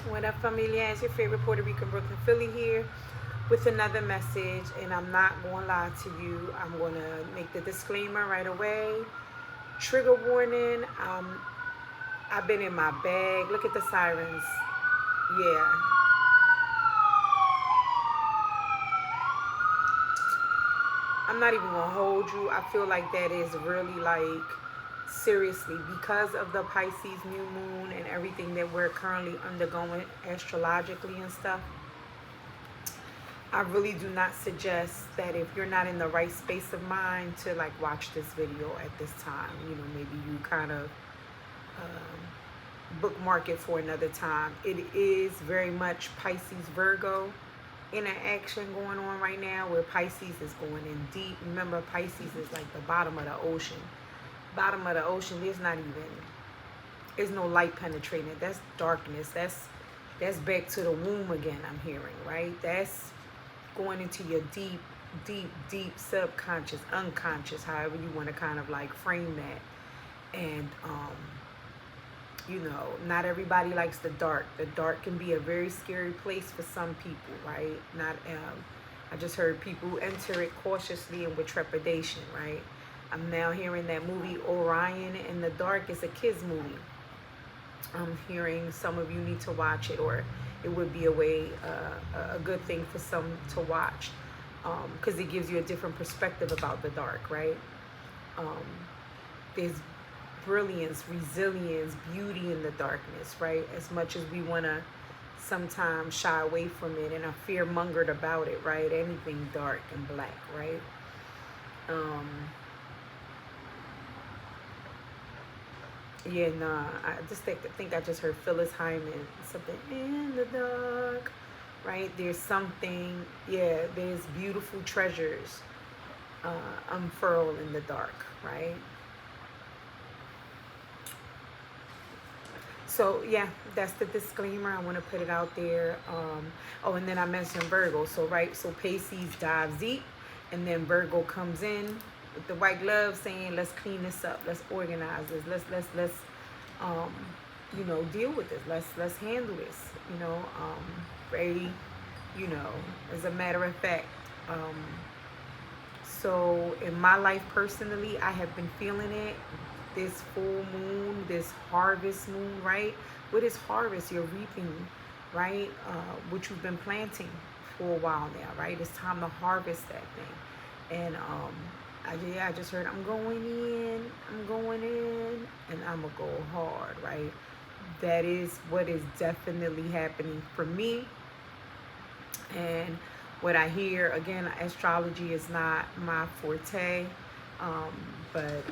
What up, familia? It's your favorite Puerto Rican Brooklyn Philly here with another message. And I'm not going to lie to you. I'm going to make the disclaimer right away. Trigger warning. I've been in my bag. Look at the sirens. Yeah. I'm not even going to hold you. I feel like that is really like seriously because of the Pisces new moon and everything that we're currently undergoing astrologically and stuff. I really do not suggest that if you're not in the right space of mind to like watch this video at this time. Maybe you kind of bookmark it for another time. It is very much Pisces Virgo interaction going on right now, where Pisces is going in deep. Remember, Pisces is like the bottom of the ocean. Bottom of the ocean, there's no light penetrating. That's darkness. That's back to the womb again, I'm hearing, right? That's going into your deep, deep, deep subconscious, unconscious, however you want to kind of like frame that. And not everybody likes the dark. The dark can be a very scary place for some people, right? Not I just heard people enter it cautiously and with trepidation, right? I'm now hearing that movie Orion in the Dark is a kids movie. I'm hearing some of you need to watch it, or it would be a good thing for some to watch, because it gives you a different perspective about the dark, right? Um, there's brilliance, resilience, beauty in the darkness, right? As much as we want to sometimes shy away from it and are fear mongered about it, right? Anything dark and black, right? Yeah, nah. I just think I just heard Phyllis Hyman, something in the dark, right? There's something, yeah. There's beautiful treasures unfurl in the dark, right? So yeah, that's the disclaimer. I want to put it out there. Oh, and then I mentioned Virgo. So right, so Pisces dives deep, and then Virgo comes in with the white glove, saying, "Let's clean this up. Let's organize this. Let's um, deal with this. Let's handle this. Very, as a matter of fact." Um, so in my life personally, I have been feeling it. This full moon, this harvest moon, right? What is harvest? You're reaping, right? What you've been planting for a while now, right? It's time to harvest that thing. And I just heard I'm going in, and I'm gonna go hard, right? That is what is definitely happening for me. And what I hear, again, astrology is not my forte, um, but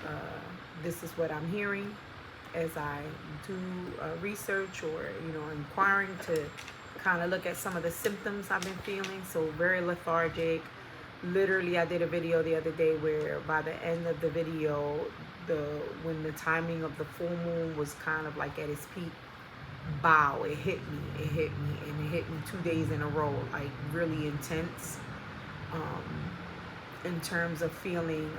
this is what I'm hearing as I do research, or inquiring to kind of look at some of the symptoms I've been feeling. So very lethargic. Literally, I did a video the other day where by the end of the video, when the timing of the full moon was kind of like at its peak, bow, it hit me, and it hit me 2 days in a row, like really intense, in terms of feeling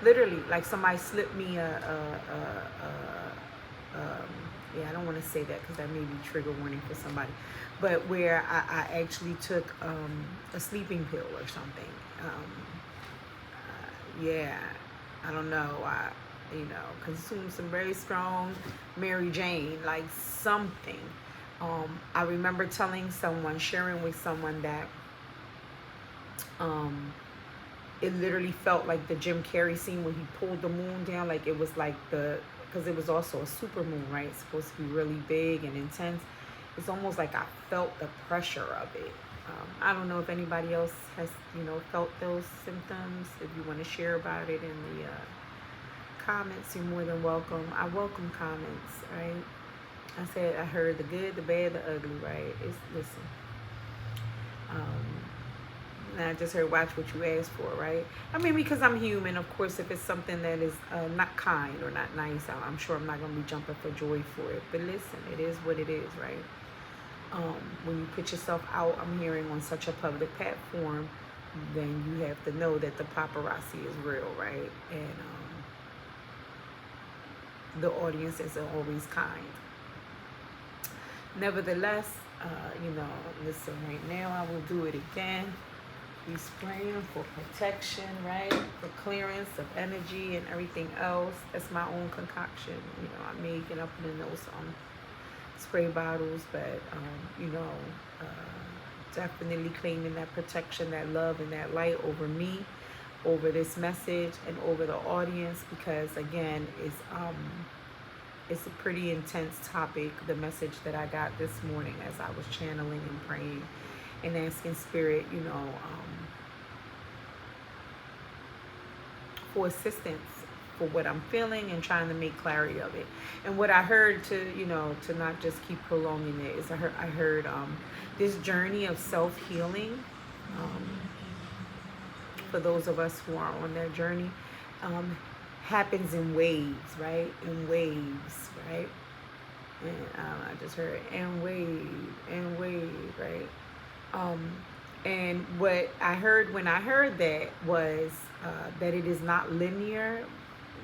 literally like somebody slipped me yeah, I don't want to say that because that may be trigger warning for somebody, but where I actually took a sleeping pill or something. Yeah, I don't know. I consumed some very strong Mary Jane, like something. I remember sharing with someone that it literally felt like the Jim Carrey scene when he pulled the moon down. Like it was like because it was also a super moon, right? It's supposed to be really big and intense. It's almost like I felt the pressure of it. I don't know if anybody else has, felt those symptoms. If you want to share about it in the comments, you're more than welcome. I welcome comments, right? I said I heard the good, the bad, the ugly, right? Listen. And I just heard watch what you ask for, right? I mean, because I'm human, of course, if it's something that is not kind or not nice, I'm sure I'm not going to be jumping for joy for it. But listen, it is what it is, right? When you put yourself out, I'm hearing, on such a public platform, then you have to know that the paparazzi is real, right? And the audience isn't always kind. Nevertheless, listen, right now I will do it again. Be spraying for protection, right? For clearance of energy and everything else. That's my own concoction. I make and I put in those spray bottles, but uh, definitely claiming that protection, that love, and that light over me, over this message, and over the audience, because again, it's a pretty intense topic. The message that I got this morning as I was channeling and praying and asking Spirit, for assistance for what I'm feeling and trying to make clarity of it. And what I heard, to not just keep prolonging it, is I heard this journey of self-healing, for those of us who are on that journey, happens in waves, right? In waves, right? And I just heard and wave, right? And what I heard when I heard that was that it is not linear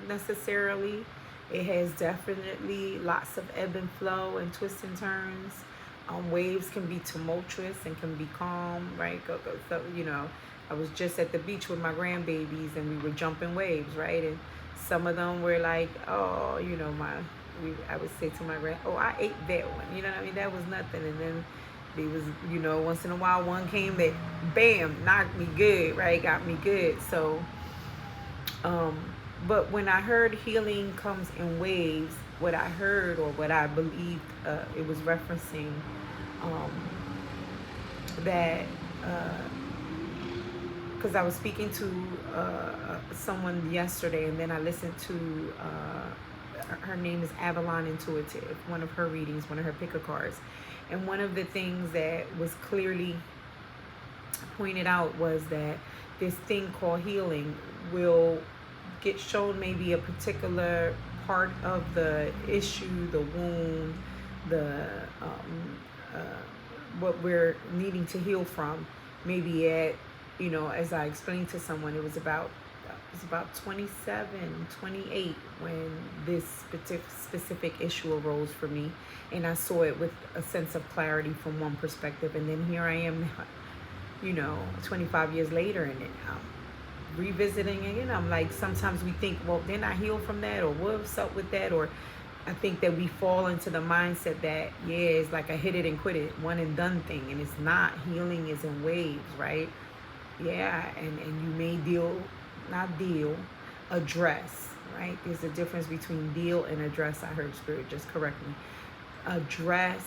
necessarily. It has definitely lots of ebb and flow and twists and turns. Waves can be tumultuous and can be calm, right? So, I was just at the beach with my grandbabies and we were jumping waves, right? And some of them were like, oh, I would say to my grand, oh, I ate that one. You know what I mean? That was nothing. And then there was, once in a while one came that, bam, knocked me good, right? Got me good. So, but when I heard healing comes in waves, what I heard, or what I believed, it was referencing that, because I was speaking to someone yesterday, and then I listened to, her name is Avalon Intuitive, one of her readings, one of her picker cards. And one of the things that was clearly pointed out was that this thing called healing will get shown maybe a particular part of the issue, the wound, the what we're needing to heal from. Maybe at, as I explained to someone, it was about 27, 28 when this specific issue arose for me, and I saw it with a sense of clarity from one perspective, and then here I am, 25 years later, and I'm revisiting it, and I'm like, sometimes we think, well, didn't I heal from that, or what's up with that? Or I think that we fall into the mindset that, yeah, it's like a hit it and quit it, one and done thing, and it's not. Healing is in waves, right? Yeah, and you may address, right? There's a difference between deal and address. I heard Spirit just correct me. Address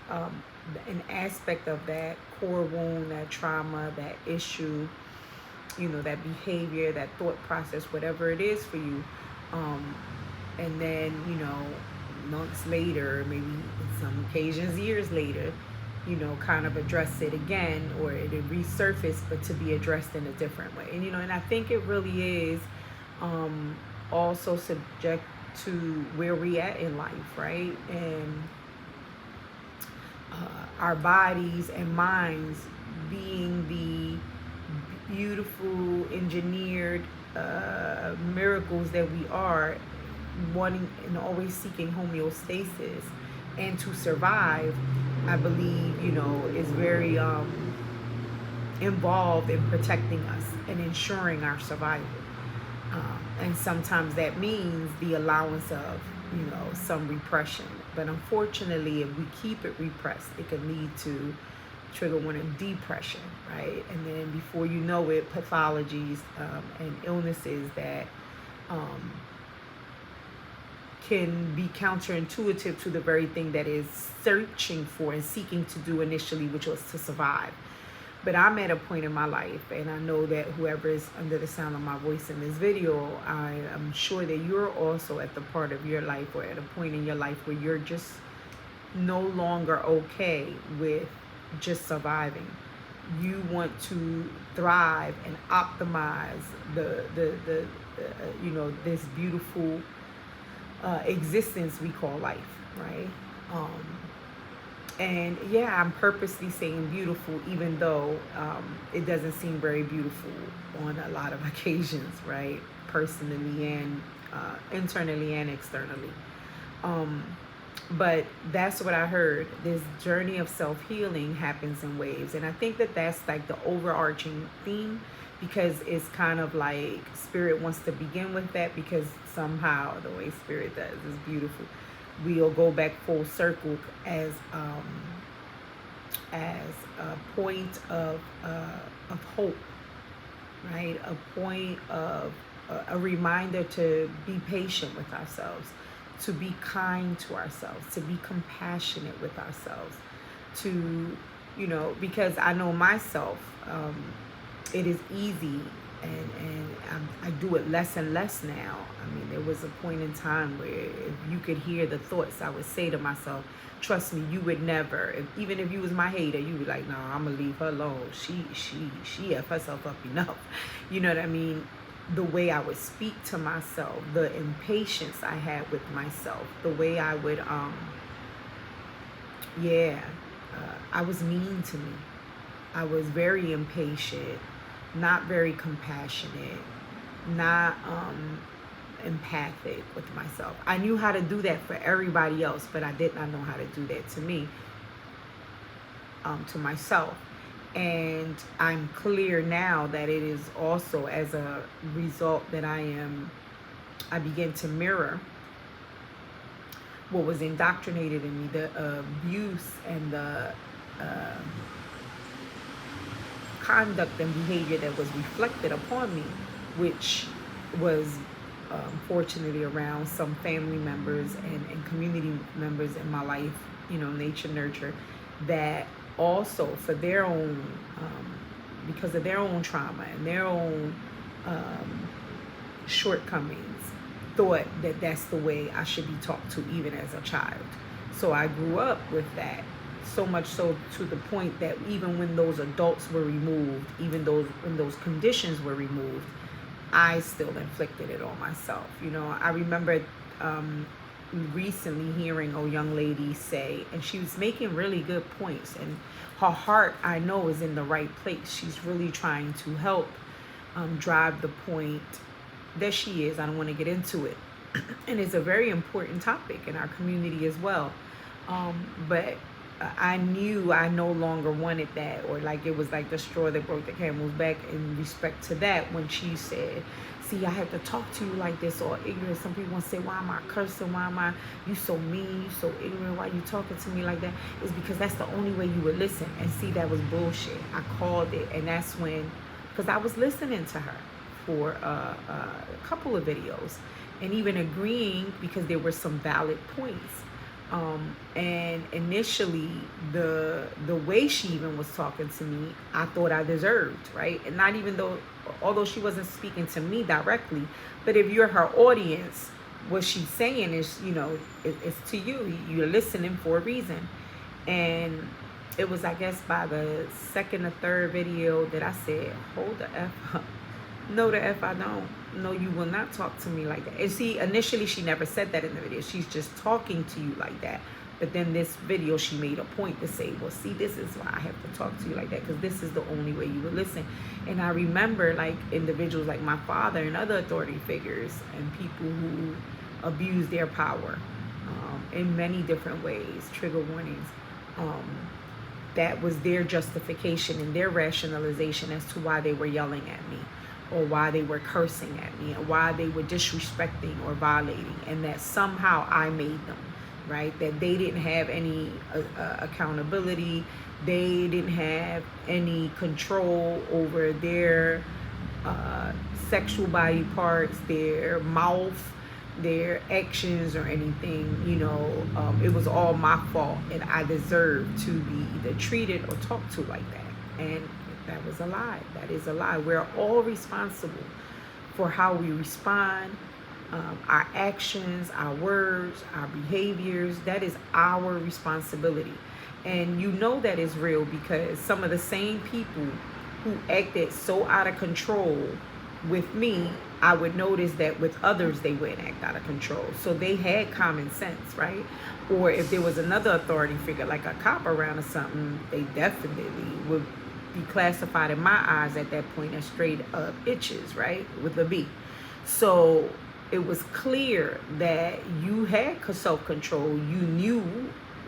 an aspect of that core wound, that trauma, that issue, that behavior, that thought process, whatever it is for you. And then, months later, maybe in some occasions years later, kind of address it again, or it resurface, but to be addressed in a different way. And, and I think it really is also subject to where we at in life, right? And our bodies and minds being the beautiful, engineered miracles that we are, wanting and always seeking homeostasis and to survive, I believe, is very involved in protecting us and ensuring our survival. And sometimes that means the allowance of, some repression. But unfortunately, if we keep it repressed, it can lead to trigger one of depression, right? And then before you know it, pathologies and illnesses that can be counterintuitive to the very thing that is searching for and seeking to do initially, which was to survive. But I'm at a point in my life, and I know that whoever is under the sound of my voice in this video, I am sure that you're also at the part of your life, or at a point in your life where you're just no longer okay with just surviving. You want to thrive and optimize this beautiful existence we call life, right? And yeah, I'm purposely saying beautiful, even though it doesn't seem very beautiful on a lot of occasions, right? Personally and internally and externally. But that's what I heard. This journey of self-healing happens in waves. And I think that that's like the overarching theme, because it's kind of like spirit wants to begin with that, because somehow the way spirit does is beautiful. We'll go back full circle as a point of hope, right? A point of a reminder to be patient with ourselves, to be kind to ourselves, to be compassionate with ourselves, to, because I know myself, it is easy, and I do it less and less now. I mean, there was a point in time where if you could hear the thoughts I would say to myself, trust me, you would never, even if you was my hater, you would be like, no, I'm gonna leave her alone. She F herself up enough. You know what I mean? The way I would speak to myself, the impatience I had with myself, the way I would, I was mean to me. I was very impatient, not very compassionate, not empathic with myself. I knew how to do that for everybody else, but I did not know how to do that to me, to myself. And I'm clear now that it is also as a result that I begin to mirror what was indoctrinated in me, the abuse and the conduct and behavior that was reflected upon me, which was fortunately around some family members and community members in my life, nature, nurture, that also for their own, because of their own trauma and their own shortcomings, thought that that's the way I should be talked to even as a child. So I grew up with that, so much so to the point that even when those adults were removed, even when those conditions were removed, I still inflicted it on myself. I remember recently hearing a young lady say, and she was making really good points, and her heart, I know, is in the right place. She's really trying to help drive the point that she is. I don't want to get into it. And it's a very important topic in our community as well. But I knew I no longer wanted that, or like it was like the straw that broke the camel's back in respect to that, when she said, see, I have to talk to you like this, or ignorant. Some people want to say, why am I cursing? Why am I, you so mean, you so ignorant, why you talking to me like that? It's because that's the only way you would listen. And see, that was bullshit. I called it. And that's when, because I was listening to her for a couple of videos, and even agreeing because there were some valid points. And initially, the way she even was talking to me, I thought I deserved, right? And not even although she wasn't speaking to me directly, but if you're her audience, what she's saying is, it's to you. You're listening for a reason. And it was, I guess, by the second or third video that I said, hold the F up. No, the F I don't. No, you will not talk to me like that. And see, initially she never said that in the video. She's just talking to you like that. But then this video, she made a point to say, well, see, this is why I have to talk to you like that, because this is the only way you would listen. And I remember like individuals like my father and other authority figures and people who abuse their power in many different ways, trigger warnings. That was their justification and their rationalization as to why they were yelling at me, or why they were cursing at me, or why they were disrespecting or violating, and that somehow I made them, right? That they didn't have any accountability, they didn't have any control over their sexual body parts, their mouth, their actions, or anything. It was all my fault, and I deserved to be either treated or talked to like that. And that was a lie. That is a lie. We're all responsible for how we respond, our actions, our words, our behaviors. That is our responsibility. And that is real, because some of the same people who acted so out of control with me, I would notice that with others, they wouldn't act out of control. So they had common sense, right? Or if there was another authority figure, like a cop around or something, they definitely would be classified in my eyes at that point as straight up bitches, right? With a B. So it was clear that you had self-control. You knew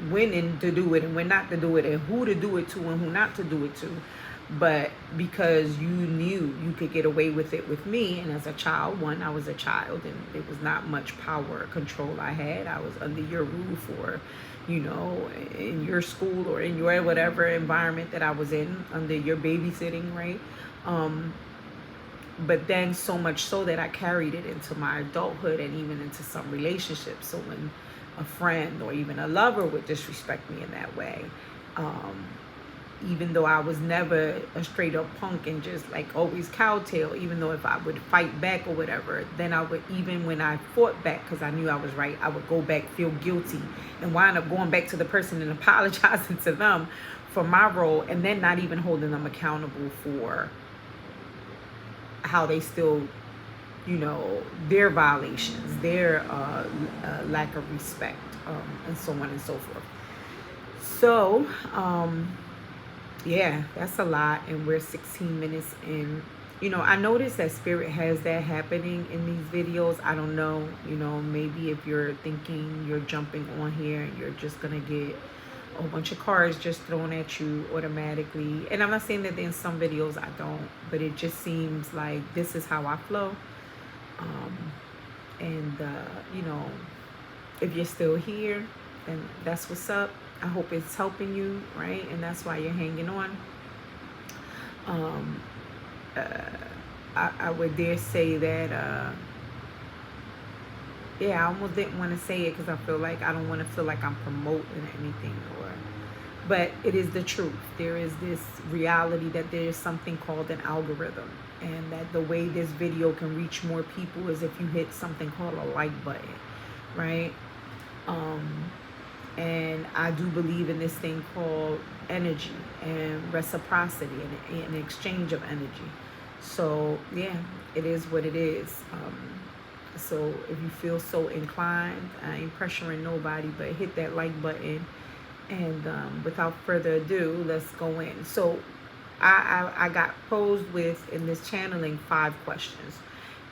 when to do it and when not to do it, and who to do it to and who not to do it to. But because you knew you could get away with it with me, and as a child, I was a child, and it was not much power or control I had. I was under your roof, or in your school, or in your whatever environment that I was in, under your babysitting, right? But then so much so that I carried it into my adulthood and even into some relationships. So when a friend or even a lover would disrespect me in that way, even though I was never a straight up punk and just like always cowtail, even though if I would fight back or whatever, then I would, even when I fought back because I knew I was right, I would go back, feel guilty, and wind up going back to the person and apologizing to them for my role, and then not even holding them accountable for how they still, their violations, their lack of respect, and so on and so forth. So, yeah, that's a lot, and we're 16 minutes in. I noticed that Spirit has that happening in these videos. I don't know, maybe if you're thinking you're jumping on here and you're just gonna get a bunch of cards just thrown at you automatically. And I'm not saying that in some videos I don't, but it just seems like this is how I flow. And if you're still here, then that's what's up. I hope it's helping you, right? And that's why you're hanging on. I would dare say that, yeah, I almost didn't want to say it because I feel like I don't want to feel like I'm promoting anything, but it is the truth. There is this reality that there is something called an algorithm, and that the way this video can reach more people is if you hit something called a like button, right? And I do believe in this thing called energy and reciprocity and an exchange of energy. So yeah, it is what it is. So if you feel so inclined, I ain't pressuring nobody, but hit that like button. And without further ado, let's go in. So I got posed with, in this channeling, 5 questions.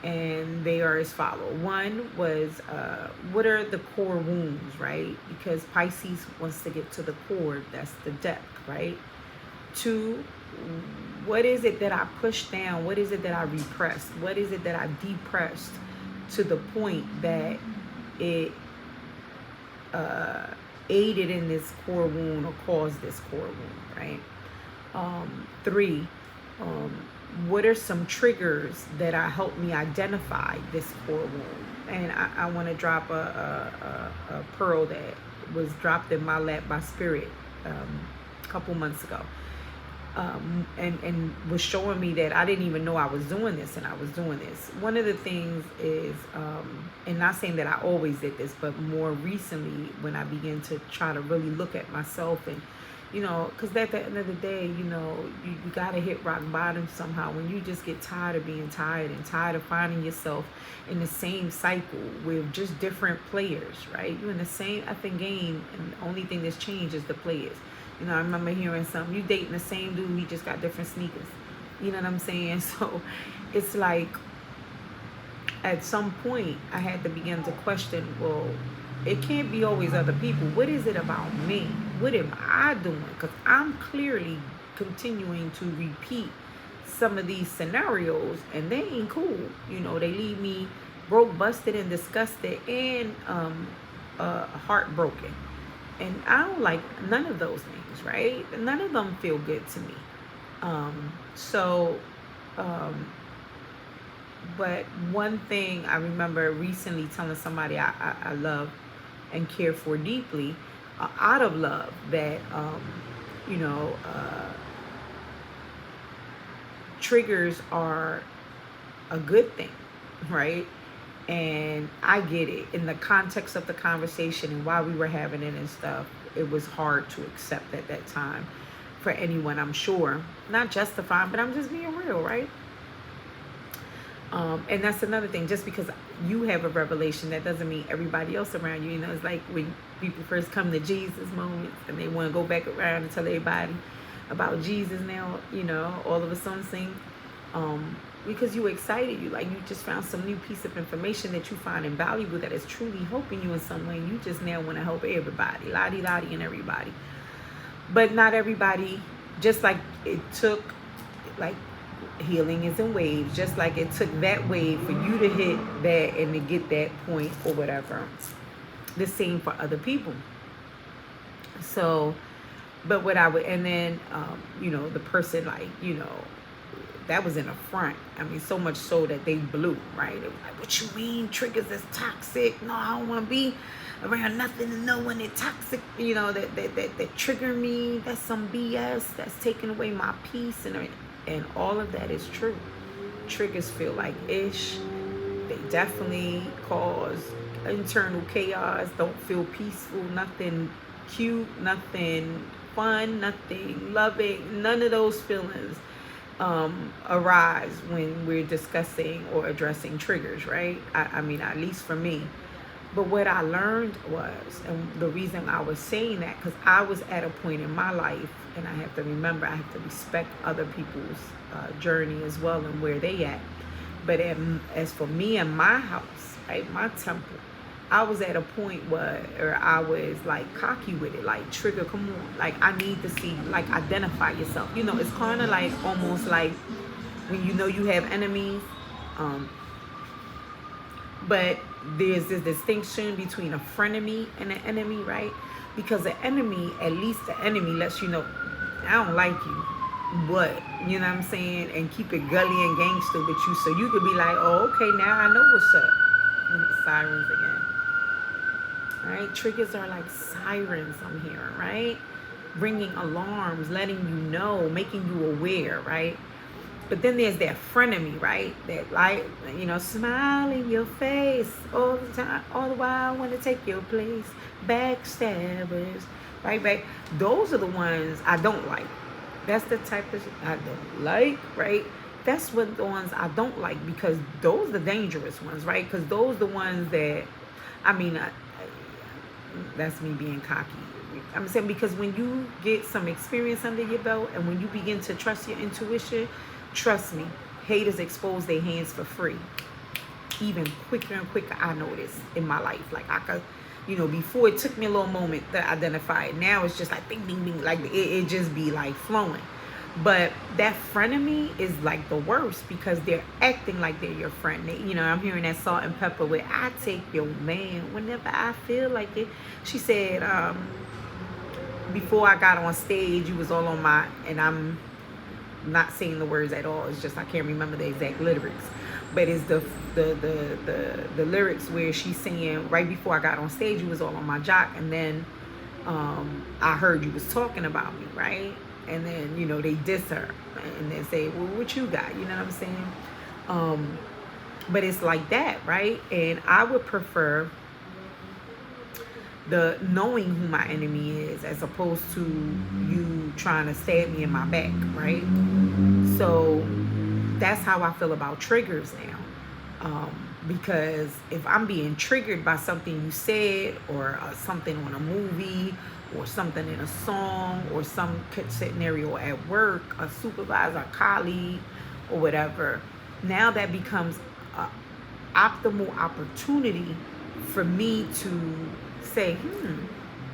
And they are as follow. One was, what are the core wounds, right? Because Pisces wants to get to the core. That's the depth, right? 2, what is it that I pushed down? What is it that I repressed? What is it that I depressed to the point that it aided in this core wound or caused this core wound, right? 3, what are some triggers that are help me identify this core wound? And I want to drop a pearl that was dropped in my lap by Spirit a couple months ago, and was showing me that I didn't even know I was doing this, and I was doing this. One of the things is, and not saying that I always did this, but more recently when I began to try to really look at myself, and because at the end of the day, you got to hit rock bottom somehow when you just get tired of being tired and tired of finding yourself in the same cycle with just different players, right? You're in the same effing game, and the only thing that's changed is the players. I remember hearing something, you dating the same dude, he just got different sneakers. You know what I'm saying? So it's like, at some point, I had to begin to question, well, it can't be always other people. What is it about me? What am I doing? Because I'm clearly continuing to repeat some of these scenarios, and they ain't cool. They leave me broke, busted, and disgusted, and heartbroken. And I don't like none of those things, right? None of them feel good to me. But one thing I remember recently telling somebody I love and care for deeply, out of love, that triggers are a good thing, right? And I get it. In the context of the conversation and why we were having it and stuff, it was hard to accept at that time for anyone, I'm sure. Not justifying, but I'm just being real, right? And that's another thing. Just because you have a revelation, that doesn't mean everybody else around you. It's like when people first come to Jesus moments and they want to go back around and tell everybody about Jesus now, all of a sudden. because you excited, you just found some new piece of information that you find invaluable, that is truly helping you in some way, and you just now want to help everybody, lottie lottie and everybody. But not everybody, just like it took, like, healing is in waves, just like it took that wave for you to hit that and to get that point or whatever. The same for other people. So, but what I would, and then, the person, like, that was in the front. I mean, so much so that they blew, right? It was like, what you mean triggers is toxic? No, I don't want to be around nothing and no one. It's toxic, that trigger me. That's some BS. That's taking away my peace. And all of that is true. Triggers feel like ish. They definitely cause internal chaos. Don't feel peaceful. Nothing cute. Nothing fun. Nothing loving. None of those feelings arise when we're discussing or addressing triggers, right? I mean, at least for me. But what I learned was, and the reason I was saying that, because I was at a point in my life, and I have to remember, I have to respect other people's journey as well and where they at. But as for me and my house, right, my temple, I was at a point where I was like cocky with it, like, trigger, come on, like, I need to see, like, identify yourself. It's kind of like, almost like when you have enemies, but there's this distinction between a frenemy and an enemy, right? Because the enemy, at least the enemy lets you know, I don't like you, but, you know what I'm saying, and keep it gully and gangster with you, so you could be like, oh, okay, now I know what's up. Sirens again. Right? Triggers are like sirens, I'm hearing, right? Ringing alarms, letting you know, making you aware, right? But then there's that frenemy, right? That, like, smile in your face all the time, all the while I want to take your place. Backstabbers, right? Those are the ones I don't like. That's the type of I don't like, right? That's what the ones I don't like, because those are the dangerous ones, right? Because those are the ones that, I mean, that's me being cocky. I'm saying, because when you get some experience under your belt and when you begin to trust your intuition, trust me, haters expose their hands for free. Even quicker and quicker, I noticed in my life. Like, I could, before it took me a little moment to identify it. Now it's just like bing, bing, bing. Like, it just be like flowing. But that frenemy is like the worst, because they're acting like they're your friend. I'm hearing that Salt and Pepper with, I take your man whenever I feel like it. She said, before I got on stage, you was all on my, and I'm not saying the words at all. It's just I can't remember the exact lyrics. But it's the lyrics where she's saying, right before I got on stage, you was all on my jock, and then I heard you was talking about me, right? And then, they diss her and they say, well, what you got? You know what I'm saying? But it's like that, right? And I would prefer the knowing who my enemy is, as opposed to you trying to stab me in my back, right? So that's how I feel about triggers now. Because if I'm being triggered by something you said, or something on a movie, or something in a song, or some scenario at work, a supervisor, a colleague, or whatever, now that becomes an optimal opportunity for me to say,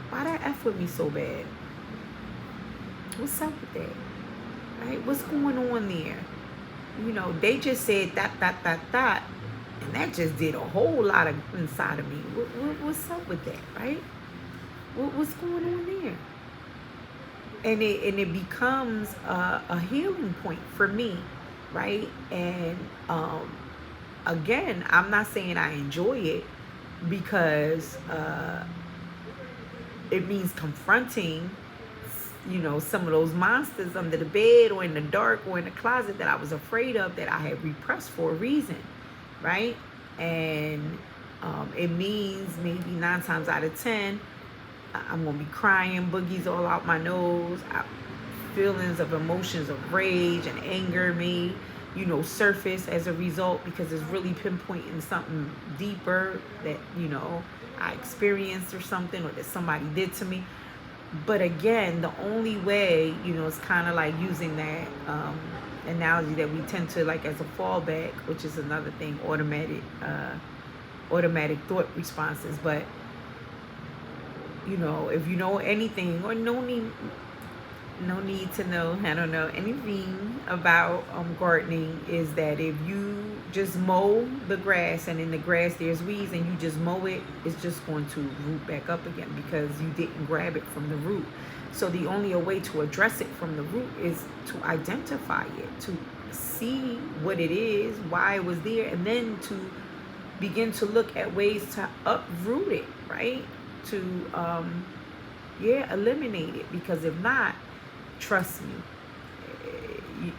why that F with me so bad? What's up with that? Right? What's going on there? They just said that, and that just did a whole lot of inside of me. What's up with that, right? What's going on there? And it becomes a healing point for me, right? And again, I'm not saying I enjoy it, because it means confronting, some of those monsters under the bed, or in the dark, or in the closet, that I was afraid of, that I had repressed for a reason, right? And it means maybe 9 times out of 10, I'm going to be crying, boogies all out my nose, feelings of emotions of rage and anger may, surface as a result, because it's really pinpointing something deeper that, I experienced, or something, or that somebody did to me. But again, the only way, it's kind of like using that analogy that we tend to like as a fallback, which is another thing, automatic thought responses. But you know, if you know anything, or no need to know, I don't know anything about gardening, is that if you just mow the grass and in the grass there's weeds and you just mow it, it's just going to root back up again because you didn't grab it from the root. So the only way to address it from the root is to identify it, to see what it is, why it was there, and then to begin to look at ways to uproot it, right? To eliminate it. Because if not, trust me,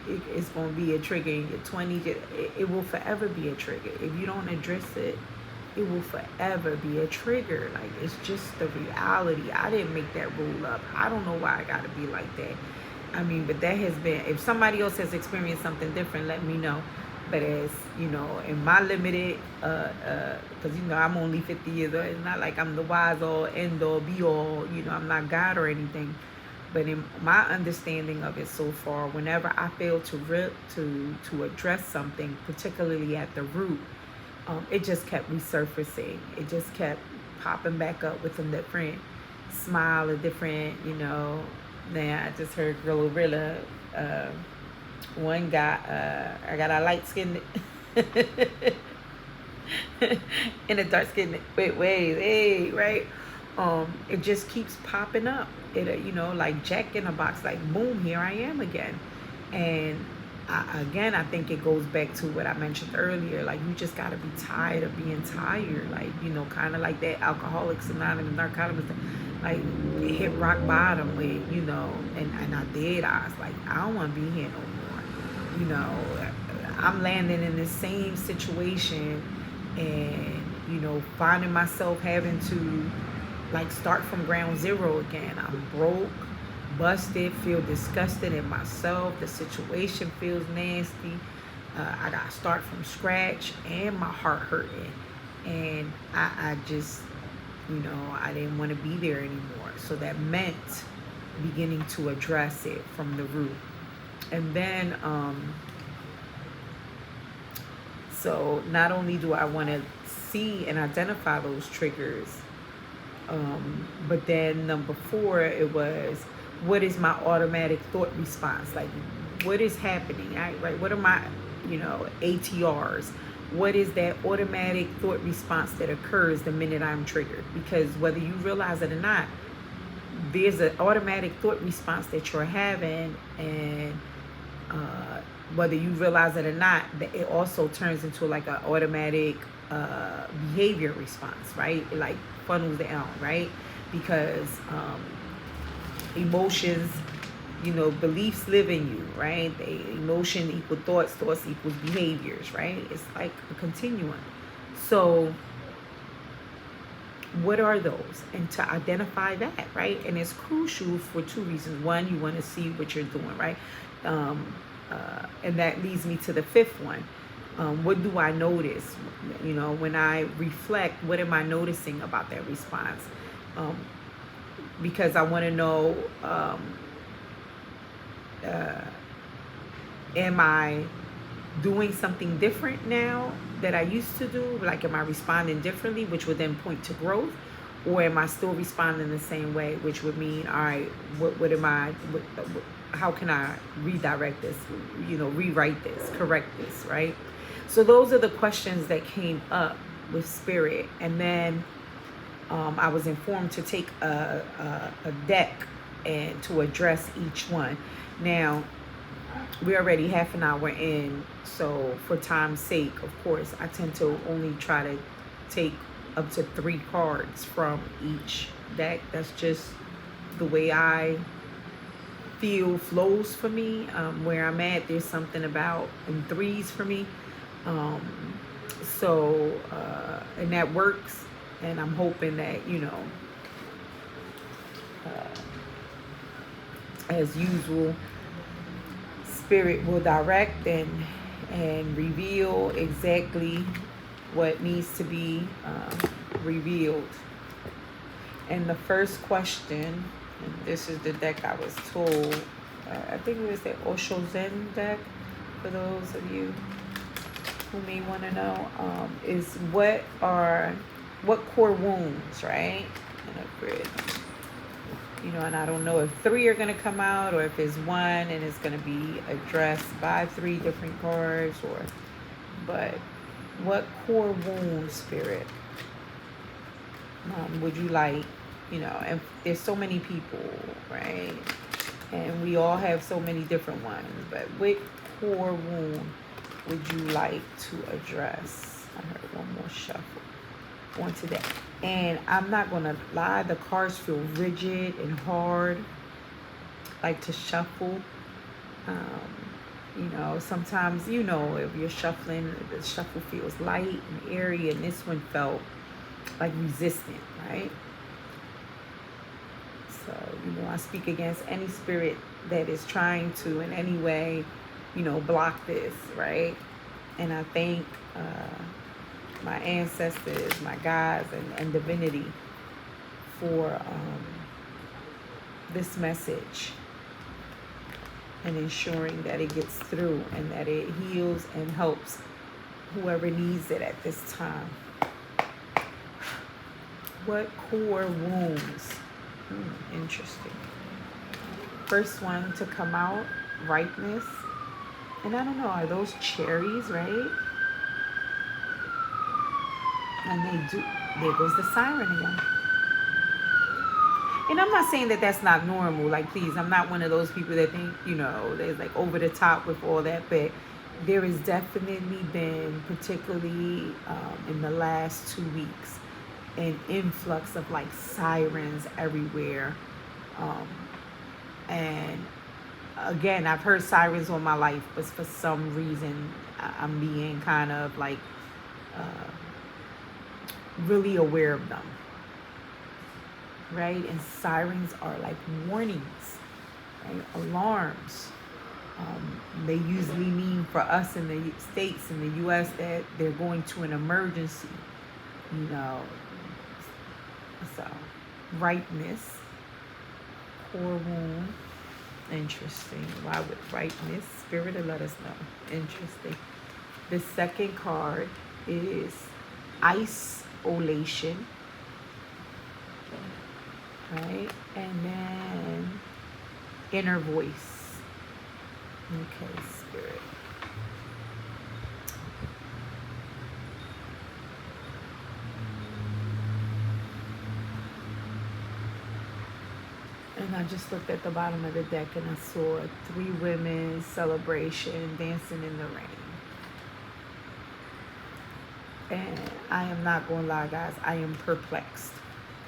it's going to be a trigger in your 20s. It will forever be a trigger. If you don't address it, it will forever be a trigger. Like, it's just the reality. I didn't make that rule up. I don't know why I got to be like that. I mean, but that has been, if somebody else has experienced something different, let me know. But as you know, in my limited, because you know I'm only 50 years old. It's not like I'm the wise all, end all, be all. You know, I'm not God or anything. But in my understanding of it so far, whenever I fail to address something, particularly at the root, it just kept resurfacing. It just kept popping back up with a different smile, a different, you know. Now I just heard Glorilla. One guy, I got a light skinned in a dark skinned ways, hey, right? It just keeps popping up. It, you know, like Jack in a Box, like boom, here I am again. And I think it goes back to what I mentioned earlier. Like, you just got to be tired of being tired. Like, you know, kind of like that Alcoholics Anonymous, Narcotics, like it hit rock bottom with, you know, and I did. I was like, I don't want to be here no more. You know, I'm landing in the same situation and, you know, finding myself having to like start from ground zero again. I'm broke, busted, feel disgusted in myself. The situation feels nasty. I got to start from scratch and my heart hurting. And I just, you know, I didn't want to be there anymore. So that meant beginning to address it from the root. And then, so not only do I want to see and identify those triggers, but then number 4, it was, what is my automatic thought response? Like, what is happening? Right? What are my, you know, ATRs? What is that automatic thought response that occurs the minute I'm triggered? Because whether you realize it or not, there's an automatic thought response that you're having, and whether you realize it or not, it also turns into like an automatic behavior response, right? It like funnels down, right? Because emotions, you know, beliefs live in you, right? Emotion equal thoughts, thoughts equals behaviors, right? It's like a continuum. So what are those? And to identify that, right? And it's crucial for 2 reasons. One, you want to see what you're doing, right? And that leads me to the 5th one. What do I notice? You know, when I reflect, what am I noticing about that response? Because I want to know, am I doing something different now that I used to do? Like, am I responding differently, which would then point to growth? Or am I still responding the same way, which would mean, all right, what am I, how can I redirect this, you know, rewrite this, correct this, right? So those are the questions that came up with Spirit. And then I was informed to take a deck and to address each one. Now, we're already half an hour in, so for time's sake, of course, I tend to only try to take up to 3 cards from each deck. That's just the way I feel flows for me. Where I'm at, there's something about in 3s for me. And that works, and I'm hoping that, you know, as usual, Spirit will direct and reveal exactly what needs to be revealed. And the first question, and this is the deck I was told, I think it was the Osho Zen deck. for those of you who may want to know, is what core wounds, right? And a grid. And I don't know if 3 are going to come out or if it's 1 and it's going to be addressed by 3 different cards, but what core wound, Spirit, would you like? And there's so many people, right? And we all have so many different ones, but what core wound would you like to address? I heard one more shuffle on today. And I'm not going to lie, the cards feel rigid and hard, like to shuffle. Sometimes, if you're shuffling, the shuffle feels light and airy, and this one felt like resistant, right? So, I speak against any spirit that is trying to in any way, block this, right? And I thank my ancestors, my guides, and divinity for this message and ensuring that it gets through and that it heals and helps whoever needs it at this time. What core wounds? Interesting. First one to come out, ripeness. And I don't know, are those cherries, right? And there goes the siren again. And I'm not saying that that's not normal. Like, please, I'm not one of those people that think, there's like over the top with all that. But there has definitely been, particularly in the last 2 weeks, an influx of like sirens everywhere. And again, I've heard sirens all my life, but for some reason, I'm being kind of like really aware of them. Right? And sirens are like warnings, right? Alarms. They usually mean for us in the States, in the U.S., that they're going to an emergency, So, ripeness, core wound. Interesting. Why would ripeness? Spirit will let us know. Interesting. The second card is isolation. Right? And then inner voice. Okay, Spirit. And I just looked at the bottom of the deck and I saw 3 women celebration dancing in the rain. And I am not going to lie, guys. I am perplexed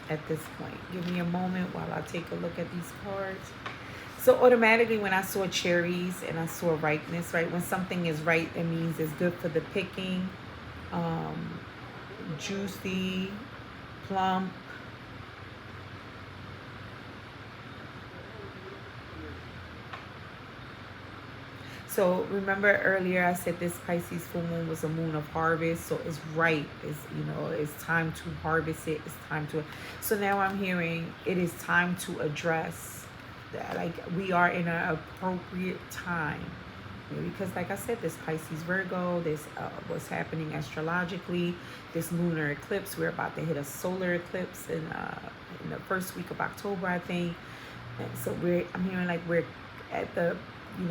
at this point. Give me a moment while I take a look at these cards. So automatically when I saw cherries and I saw ripeness, right? When something is ripe, it means it's good for the picking. Juicy, plump. So remember earlier I said this Pisces full moon was a moon of harvest. So it's ripe. It's time to harvest it. It's time to. So now I'm hearing it is time to address that. Like, we are in an appropriate time. Because like I said, this Pisces Virgo, this what's happening astrologically, this lunar eclipse. We're about to hit a solar eclipse in the first week of October, I think. And so I'm hearing like we're at the,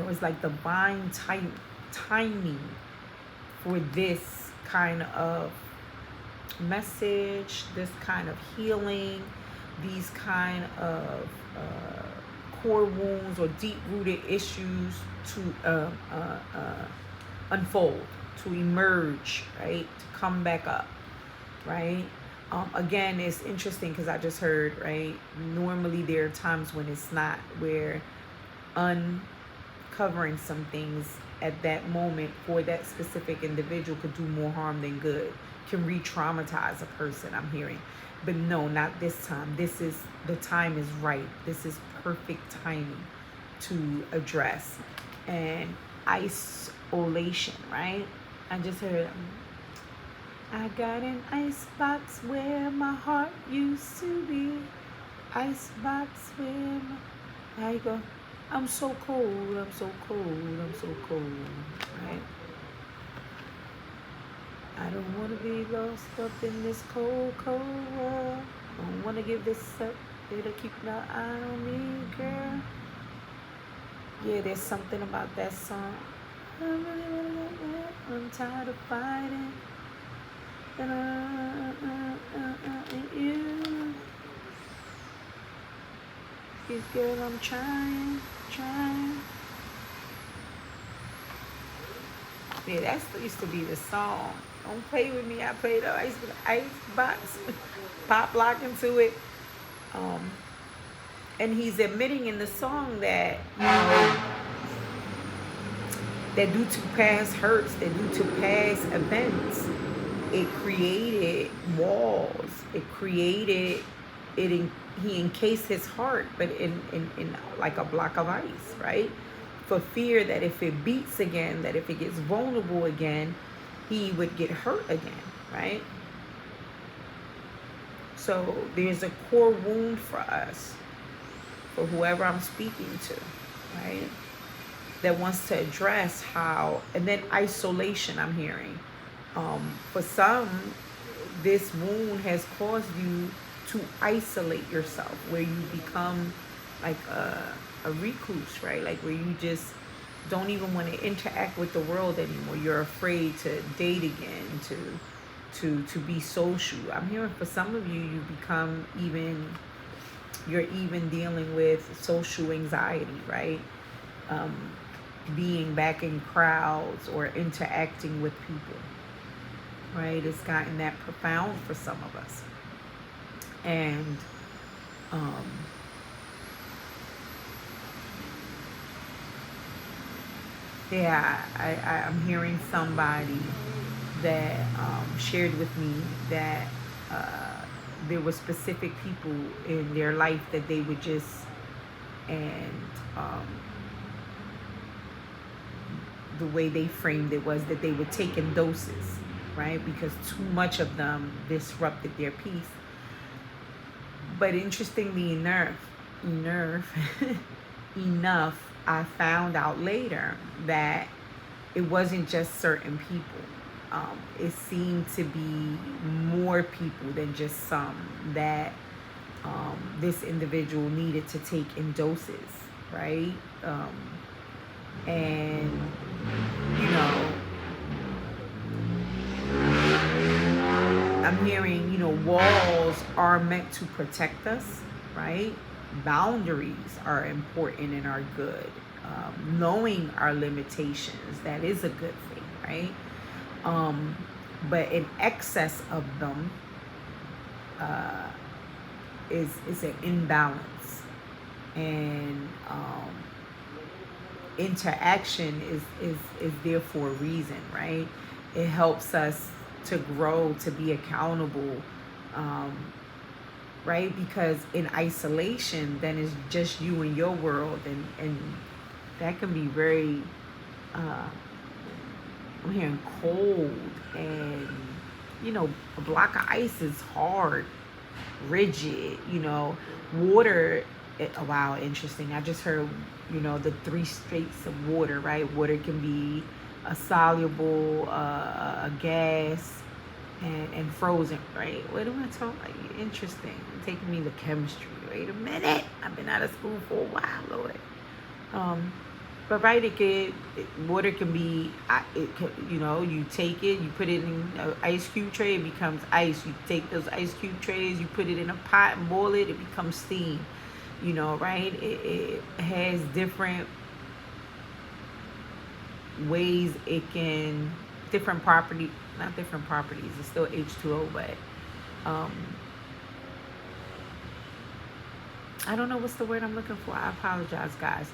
it's like divine timing for this kind of message, this kind of healing, these kind of core wounds or deep-rooted issues to unfold, to emerge, right? To come back up, right? Again, it's interesting because I just heard, right? Normally there are times when it's not, where uncovering some things at that moment for that specific individual could do more harm than good, can re-traumatize a person, I'm hearing. But no, not this time. The time is right. This is perfect timing to address. And isolation, right? I just heard, I got an icebox where my heart used to be. Icebox where how you go? I'm so cold, I'm so cold, I'm so cold, right? I don't want to be lost up in this cold, cold world. Don't want to give this up. It'll keep an eye on me, girl. Yeah, there's something about that song. I really wanna get that. I'm tired of fighting. You. Yes, girl, I'm trying, trying. Yeah, that used to be the song. Don't play with me. I played the ice box, pop lock into it. Um, and he's admitting in the song that that due to past hurts, that due to past events, it created walls. It created it. He encased his heart, but in like a block of ice, right? For fear that if it beats again, that if it gets vulnerable again, he would get hurt again, right? So there's a core wound for us, for whoever I'm speaking to, right? That wants to address how, and then isolation, I'm hearing. For some, this wound has caused you to isolate yourself, where you become like a recluse, right? Like where you just don't even want to interact with the world anymore. You're afraid to date again, to be social. I'm hearing for some of you, you become even, you're even dealing with social anxiety, right? Um, being back in crowds or interacting with people, right? It's gotten that profound for some of us. And um, yeah, I'm hearing somebody that shared with me that there were specific people in their life that they would just, and the way they framed it was that they would take in doses, right? Because too much of them disrupted their peace. But interestingly enough, enough, I found out later that it wasn't just certain people. It seemed to be more people than just some that this individual needed to take in doses, right? And you know, I'm hearing, walls are meant to protect us, right? Boundaries are important and are good. Knowing our limitations, that is a good thing, right? But in excess of them is an imbalance. And interaction is there for a reason, right? It helps us to grow, to be accountable, right? Because in isolation, then it's just you and your world, and that can be very, I'm hearing cold, and a block of ice is hard, rigid, water. Wow, interesting. I just heard, the three states of water, right? Water can be a soluble, a gas, and frozen, right? What am I talking about? Interesting. You're taking me to chemistry. Wait a minute. I've been out of school for a while, Lord. But right, water can be, you take it, you put it in an ice cube tray, it becomes ice. You take those ice cube trays, you put it in a pot and boil it, it becomes steam. Right? It has different ways it can, different property, not different properties, it's still H2O, but I don't know what's the word I'm looking for. I apologize, guys.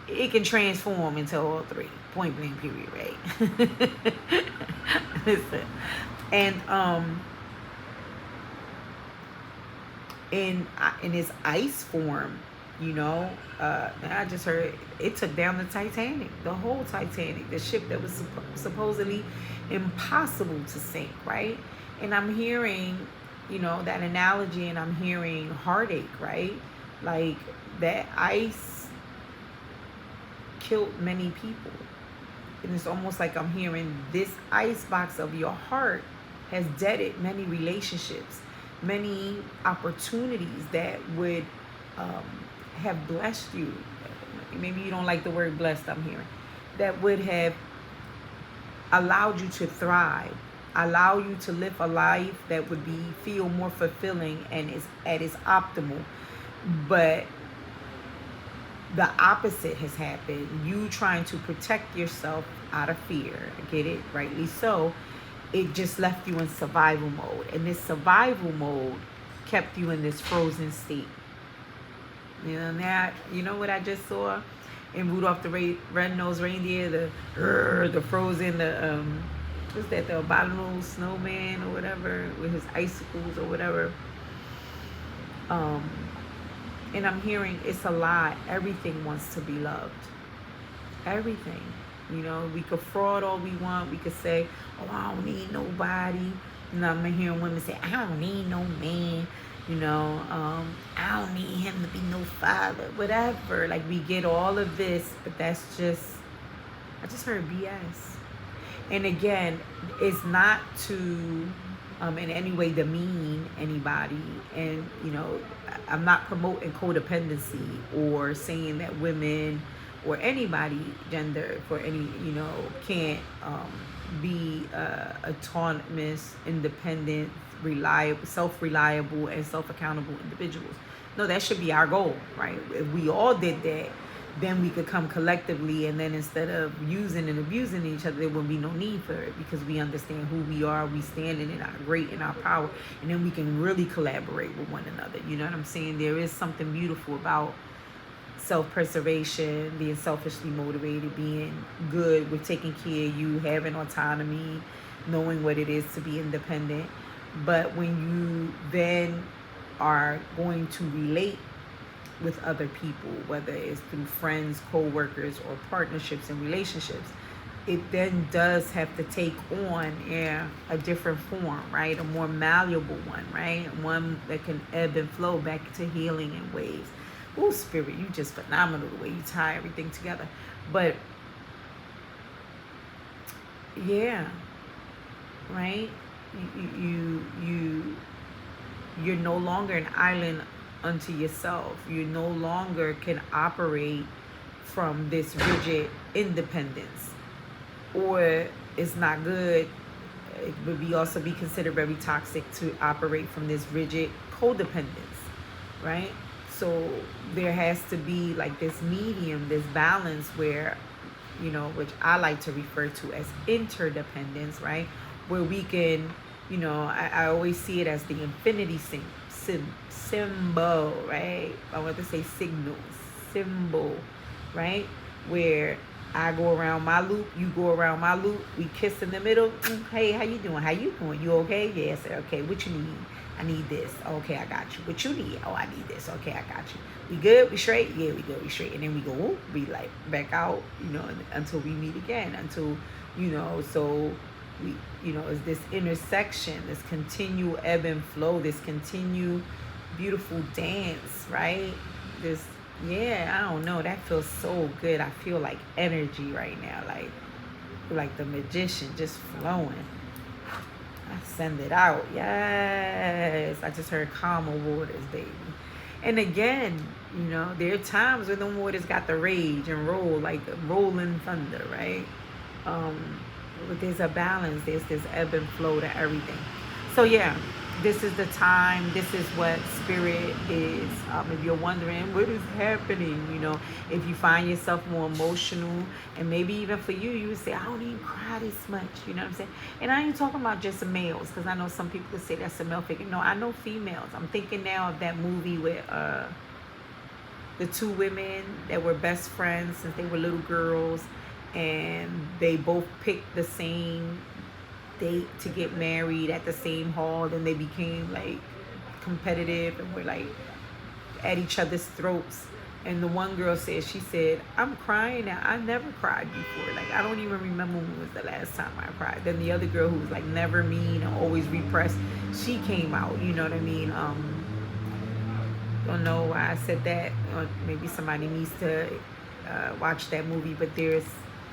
It can transform into all three. Point blank, period, right? Listen. And in its ice form, I just heard it took down the Titanic, the whole Titanic, the ship that was supposedly impossible to sink, right? And I'm hearing, that analogy, and I'm hearing heartache, right? Like that ice killed many people. And it's almost like I'm hearing this icebox of your heart has deaded many relationships, many opportunities that would um, have blessed you. Maybe you don't like the word blessed, I'm hearing. That would have allowed you to thrive, allow you to live a life that would be feel more fulfilling and is at its optimal. But the opposite has happened. You trying to protect yourself out of fear. I get it, rightly so. It just left you in survival mode. And this survival mode kept you in this frozen state. You know, now, you know what I just saw in Rudolph the Red-Nosed Reindeer? The frozen, what's that, the abominable snowman or whatever, with his icicles or whatever. And I'm hearing it's a lot. Everything wants to be loved. Everything. You know, we could fraud all we want. We could say, oh, I don't need nobody. You know, I'm hearing women say, I don't need no man. You know, I don't need him to be no father. Whatever. Like, we get all of this, but that's just, I just heard BS. And again, it's not to in any way demean anybody. And, you know, I'm not promoting codependency or saying that women or anybody, gender, for any, you know, can't be autonomous, independent, reliable, self-reliable, and self-accountable individuals. No, that should be our goal, right? If we all did that, then we could come collectively, and then instead of using and abusing each other, there would be no need for it, because we understand who we are, we standing in our great and our power, and then we can really collaborate with one another. You know what I'm saying? There is something beautiful about self-preservation, being selfishly motivated, being good with taking care of you, having autonomy, knowing what it is to be independent. But when you then are going to relate with other people, whether it's through friends, co-workers, or partnerships and relationships, it then does have to take on a different form, right? A more malleable one, right? One that can ebb and flow back to healing in waves. Oh, Spirit, you just phenomenal the way you tie everything together. But yeah, right? You're no longer an island unto yourself. You no longer can operate from this rigid independence, or it's not good. It would be also be considered very toxic to operate from this rigid codependence, right? So there has to be like this medium, this balance where, you know, which I like to refer to as interdependence, right? Where we can, you know, I always see it as the infinity symbol, right? I want to say symbol, right? Where I go around my loop, you go around my loop, we kiss in the middle. Hey, how you doing? How you doing? You okay? Yes. Okay. What you need? I need this. Okay, I got you. What you need? Oh, I need this. Okay, I got you. We good? We straight? Yeah, we good. We straight. And then we go, whoop, we like back out, you know, until we meet again. Until, you know, so we, you know, is this intersection, this continual ebb and flow, this continual beautiful dance, right? This, yeah, I don't know. That feels so good. I feel like energy right now, like the magician just flowing. I send it out. Yes. I just heard calmer waters, baby. And again, you know, there are times when the waters got the rage and roll like rolling thunder, right? But there's a balance. There's this ebb and flow to everything. So yeah, this is the time. This is what spirit is. If you're wondering what is happening, you know, if you find yourself more emotional, and maybe even for you, you would say, I don't even cry this much. You know what I'm saying? And I ain't talking about just males, because I know some people could say that's a male figure. No, I know females. I'm thinking now of that movie with the two women that were best friends since they were little girls, and they both picked the same date to get married at the same hall. Then they became like competitive and were like at each other's throats. And the one girl said, she said, I'm crying now. I never cried before. Like, I don't even remember when was the last time I cried. Then the other girl, who was like never mean and always repressed, she came out. You know what I mean? Don't know why I said that. Or maybe somebody needs to watch that movie, but this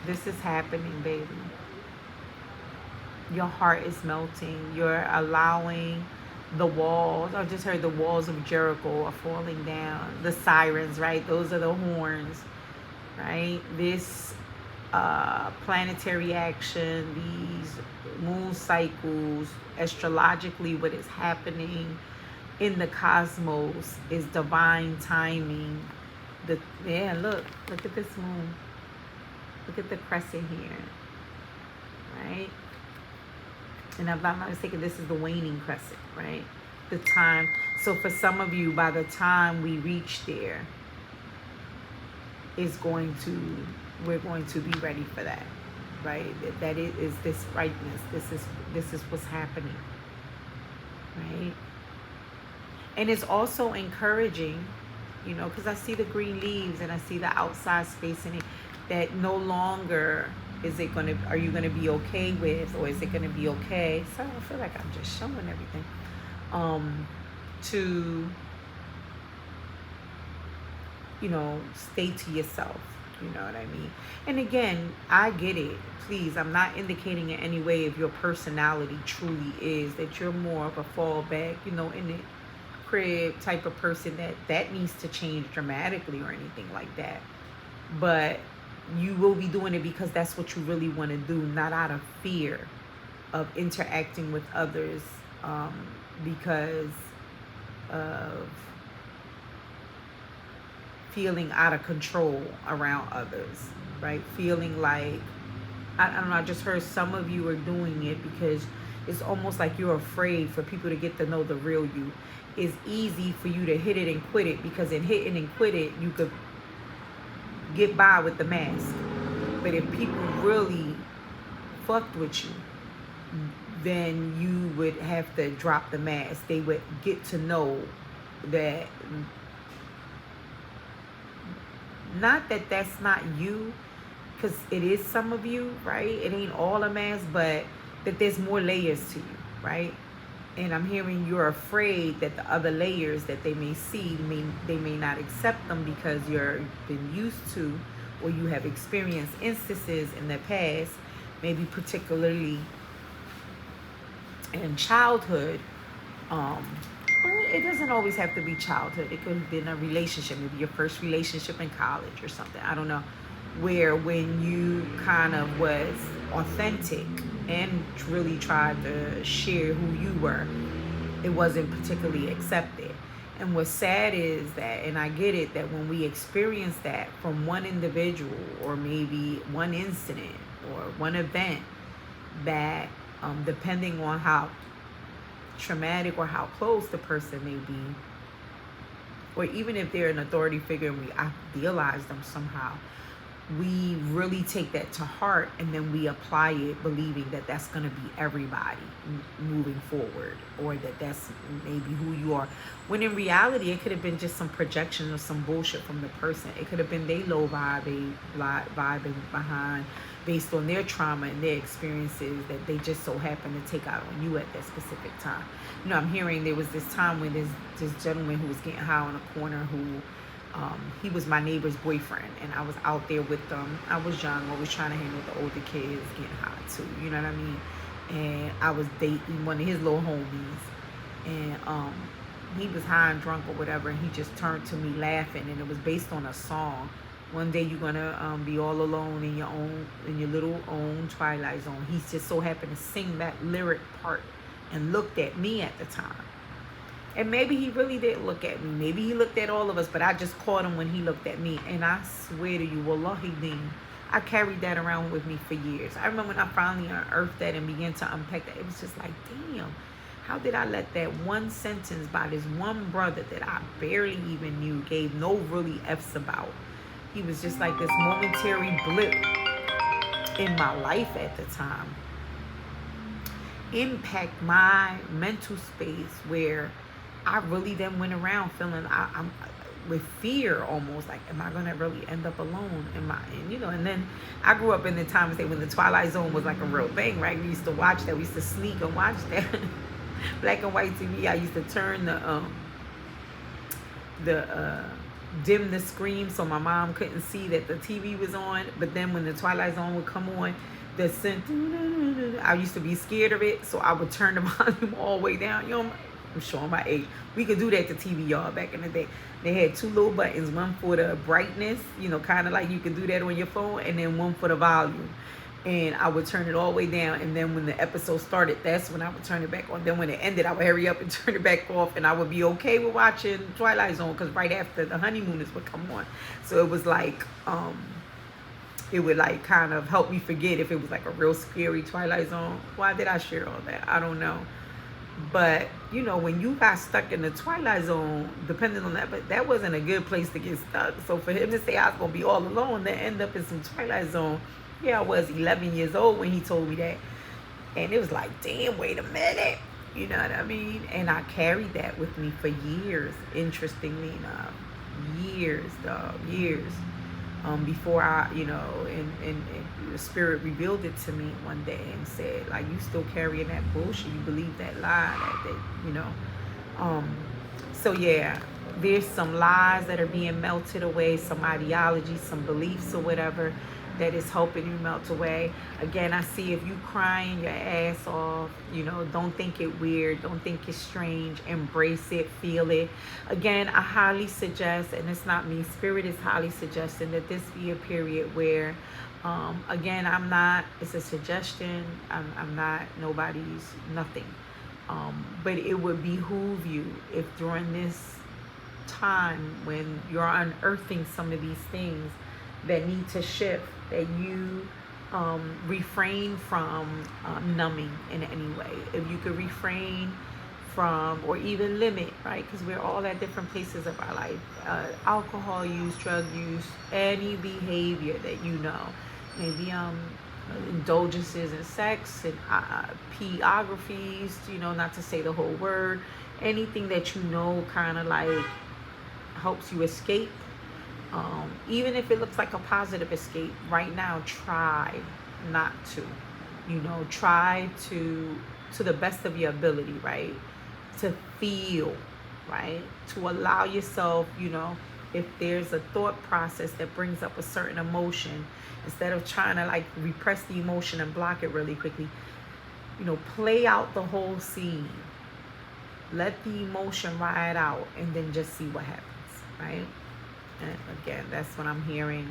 is happening, baby. Your heart is melting. You're allowing the walls. I just heard the walls of Jericho are falling down. The sirens, right? Those are the horns, right? This planetary action, these moon cycles, astrologically, what is happening in the cosmos is divine timing. Look at this moon. Look at the crescent here, right? And if I'm not mistaken, this is the waning crescent, right? The time. So for some of you, by the time we reach there, we're going to be ready for that, right? That is this rightness. This is what's happening, right? And it's also encouraging, because I see the green leaves and I see the outside space in it, that no longer are you gonna be okay with, or is it gonna be okay? So I feel like I'm just showing everything. To stay to yourself. You know what I mean? And again, I get it. Please, I'm not indicating in any way if your personality truly is that you're more of a fallback, in the crib type of person that needs to change dramatically or anything like that. But you will be doing it because that's what you really want to do, not out of fear of interacting with others, because of feeling out of control around others, right? Feeling like, I don't know, I just heard some of you are doing it because it's almost like you're afraid for people to get to know the real you. It's easy for you to hit it and quit it, because in hitting and quit it, you could get by with the mask. But if people really fucked with you, then you would have to drop the mask. They would get to know that, not that that's not you, because it is some of you, right? It ain't all a mask, but that there's more layers to you, right? And I'm hearing you're afraid that the other layers that they may see, they may not accept them because you've been used to, or you have experienced instances in the past, maybe particularly in childhood. It doesn't always have to be childhood. It could have been a relationship, maybe your first relationship in college or something. I don't know. Where when you kind of was authentic and really tried to share who you were, it wasn't particularly accepted. And what's sad is that, and I get it, that when we experience that from one individual or maybe one incident or one event, that depending on how traumatic or how close the person may be, or even if they're an authority figure and we idealize them somehow, we really take that to heart, and then we apply it believing that that's going to be everybody moving forward, or that that's maybe who you are, when in reality it could have been just some projection or some bullshit from the person. It could have been they low vibing behind based on their trauma and their experiences that they just so happen to take out on you at that specific time. I'm hearing there was this time when this gentleman who was getting high on a corner, who he was my neighbor's boyfriend, and I was out there with them. I was young, always trying to hang with the older kids, getting high too, you know what I mean? And I was dating one of his little homies, and he was high and drunk or whatever, and he just turned to me laughing, and it was based on a song. One day you're gonna be all alone in your little own twilight zone. He just so happened to sing that lyric part and looked at me at the time. And maybe he really did look at me. Maybe he looked at all of us, but I just caught him when he looked at me. And I swear to you, wallahi deen, I carried that around with me for years. I remember when I finally unearthed that and began to unpack that, it was just like, damn, how did I let that one sentence by this one brother that I barely even knew, gave no really F's about. He was just like this momentary blip in my life at the time, impact my mental space, where I really then went around feeling I'm with fear, almost like, am I gonna really end up alone? And then I grew up in the times when the Twilight Zone was like a real thing, right? We used to watch that. We used to sneak and watch that. Black and white TV. I used to turn the dim the screen so my mom couldn't see that the TV was on. But then when the Twilight Zone would come on, the scent, I used to be scared of it, so I would turn the volume all the way down. You know, I'm showing my age. We could do that to TV, y'all, back in the day. They had two little buttons, one for the brightness, you know, kind of like you can do that on your phone, and then one for the volume. And I would turn it all the way down, and then when the episode started, that's when I would turn it back on. Then when it ended, I would hurry up and turn it back off, and I would be okay with watching Twilight Zone, because right after the honeymooners would come on. So it was like, it would like kind of help me forget if it was like a real scary Twilight Zone. Why did I share all that? I don't know. But you know, when you got stuck in the Twilight Zone, depending on that, but that wasn't a good place to get stuck. So for him to say I was gonna be all alone, then end up in some Twilight Zone. Yeah, I was 11 years old when he told me that, and it was like, damn, wait a minute, you know what I mean? And I carried that with me for years. Interestingly enough, years, dog, years. Before I, you know, and the spirit revealed it to me one day and said, like, you still carrying that bullshit, you believe that lie, that you know. So yeah, there's some lies that are being melted away, some ideologies, some beliefs or whatever that is helping you melt away. Again, I see if you crying your ass off, you know, don't think it weird, don't think it's strange, embrace it, feel it. Again, I highly suggest, and it's not me, Spirit is highly suggesting that this be a period where, again, I'm not, it's a suggestion, I'm not nobody's nothing. But it would behoove you if during this time when you're unearthing some of these things that need to shift, that you refrain from numbing in any way. If you could refrain from, or even limit, right? Because we're all at different places of our life. Alcohol use, drug use, any behavior that you know. Maybe indulgences in sex and pornographies, you know, not to say the whole word. Anything that you know kind of like helps you escape. Even if it looks like a positive escape right now, try not to, you know, try to the best of your ability, right, to feel, right, to allow yourself, you know, if there's a thought process that brings up a certain emotion, instead of trying to like repress the emotion and block it really quickly, you know, play out the whole scene, let the emotion ride out, and then just see what happens, right? And again, that's what I'm hearing.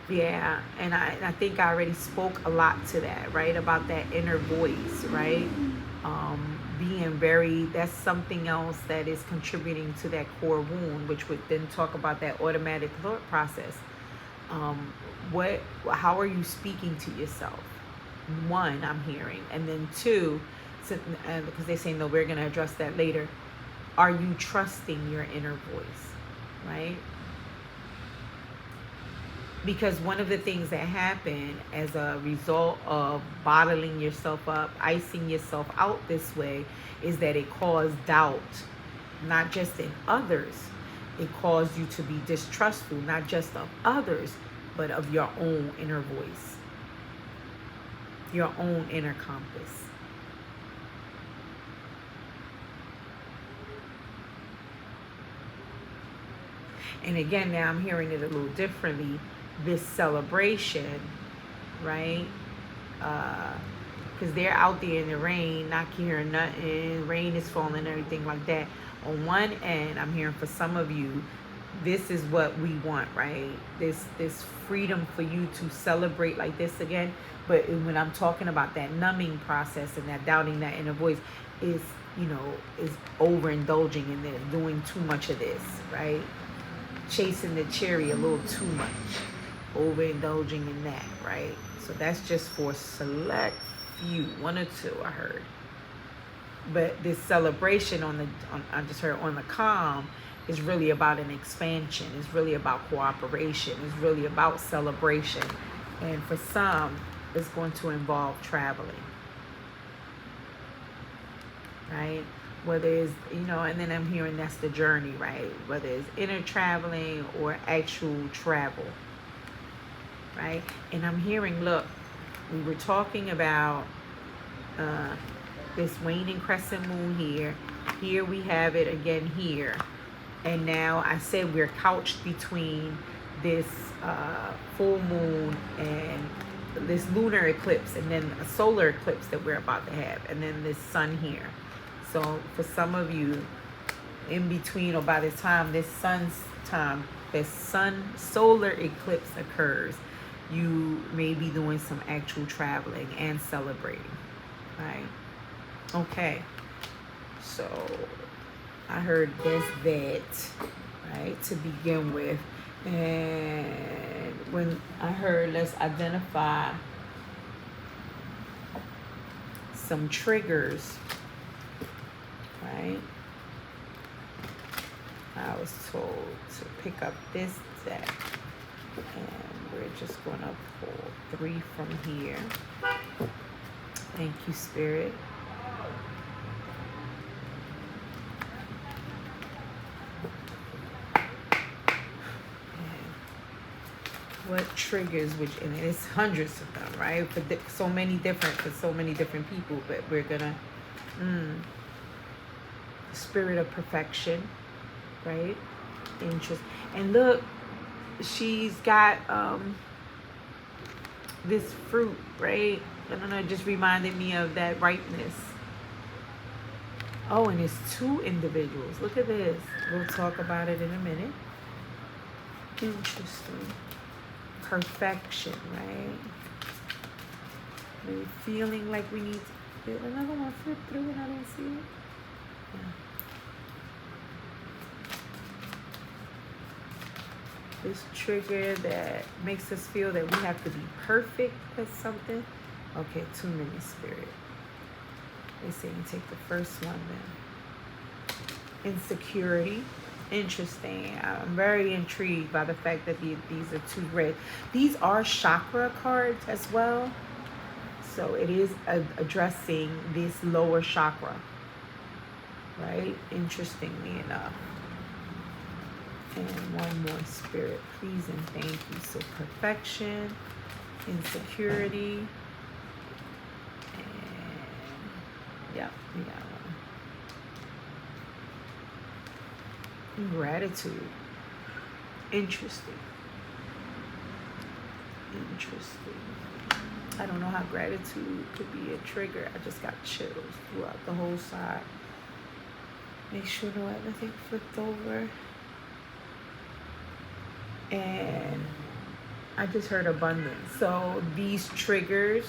Yeah, and I think I already spoke a lot to that, right? About that inner voice, right? Being very, that's something else that is contributing to that core wound, which would then talk about that automatic thought process. How are you speaking to yourself? One, I'm hearing. And then two, because they say, no, we're going to address that later. Are you trusting your inner voice? Right? Because one of the things that happen as a result of bottling yourself up, icing yourself out this way, is that it caused doubt, not just in others. It caused you to be distrustful, not just of others, but of your own inner voice, your own inner compass. And again, now I'm hearing it a little differently. This celebration, right? Because they're out there in the rain, not hearing nothing. Rain is falling and everything like that. On one end, I'm hearing for some of you, this is what we want, right? This freedom for you to celebrate like this again. But when I'm talking about that numbing process and that doubting that inner voice, is, you know, is overindulging in this, doing too much of this, right? Chasing the cherry a little too much, overindulging in that, right? So that's just for select few, one or two, I heard. But this celebration I just heard on the calm is really about an expansion. It's really about cooperation. It's really about celebration. And for some, it's going to involve traveling, right? Whether it's, you know, and then I'm hearing that's the journey, right? Whether it's inner traveling or actual travel, right? And I'm hearing, look, we were talking about this waning crescent moon here. Here we have it again here. And now I said we're couched between this full moon and this lunar eclipse, and then a solar eclipse that we're about to have, and then this sun here. So for some of you, in between or by the time this sun solar eclipse occurs, you may be doing some actual traveling and celebrating, right? Okay, so I heard there's that, right, to begin with. And when I heard let's identify some triggers, right, I was told to pick up this deck, and we're just going to pull 3 from here. Thank you, Spirit. What triggers, which, and it's hundreds of them, right, for so many different people, but we're gonna spirit of perfection, right? Interest. And look, she's got this fruit, right? I don't know, it just reminded me of that ripeness. Oh, and it's 2 individuals. Look at this. We'll talk about it in a minute. Interesting. Perfection, right? Maybe feeling like we need to get another one flip through and I didn't see it. Yeah. This trigger that makes us feel that we have to be perfect at something. Okay, 2 minutes, Spirit. They say you take the first one then. Insecurity. Interesting. I'm very intrigued by the fact that these are 2 red. These are chakra cards as well. So it is addressing this lower chakra. Right? Interestingly enough. And one more, Spirit, please and thank you. So perfection, insecurity, and yeah, we got one. Gratitude. Interesting. I don't know how gratitude could be a trigger. I just got chills throughout the whole side. Make sure no everything flipped over. And I just heard abundance. So these triggers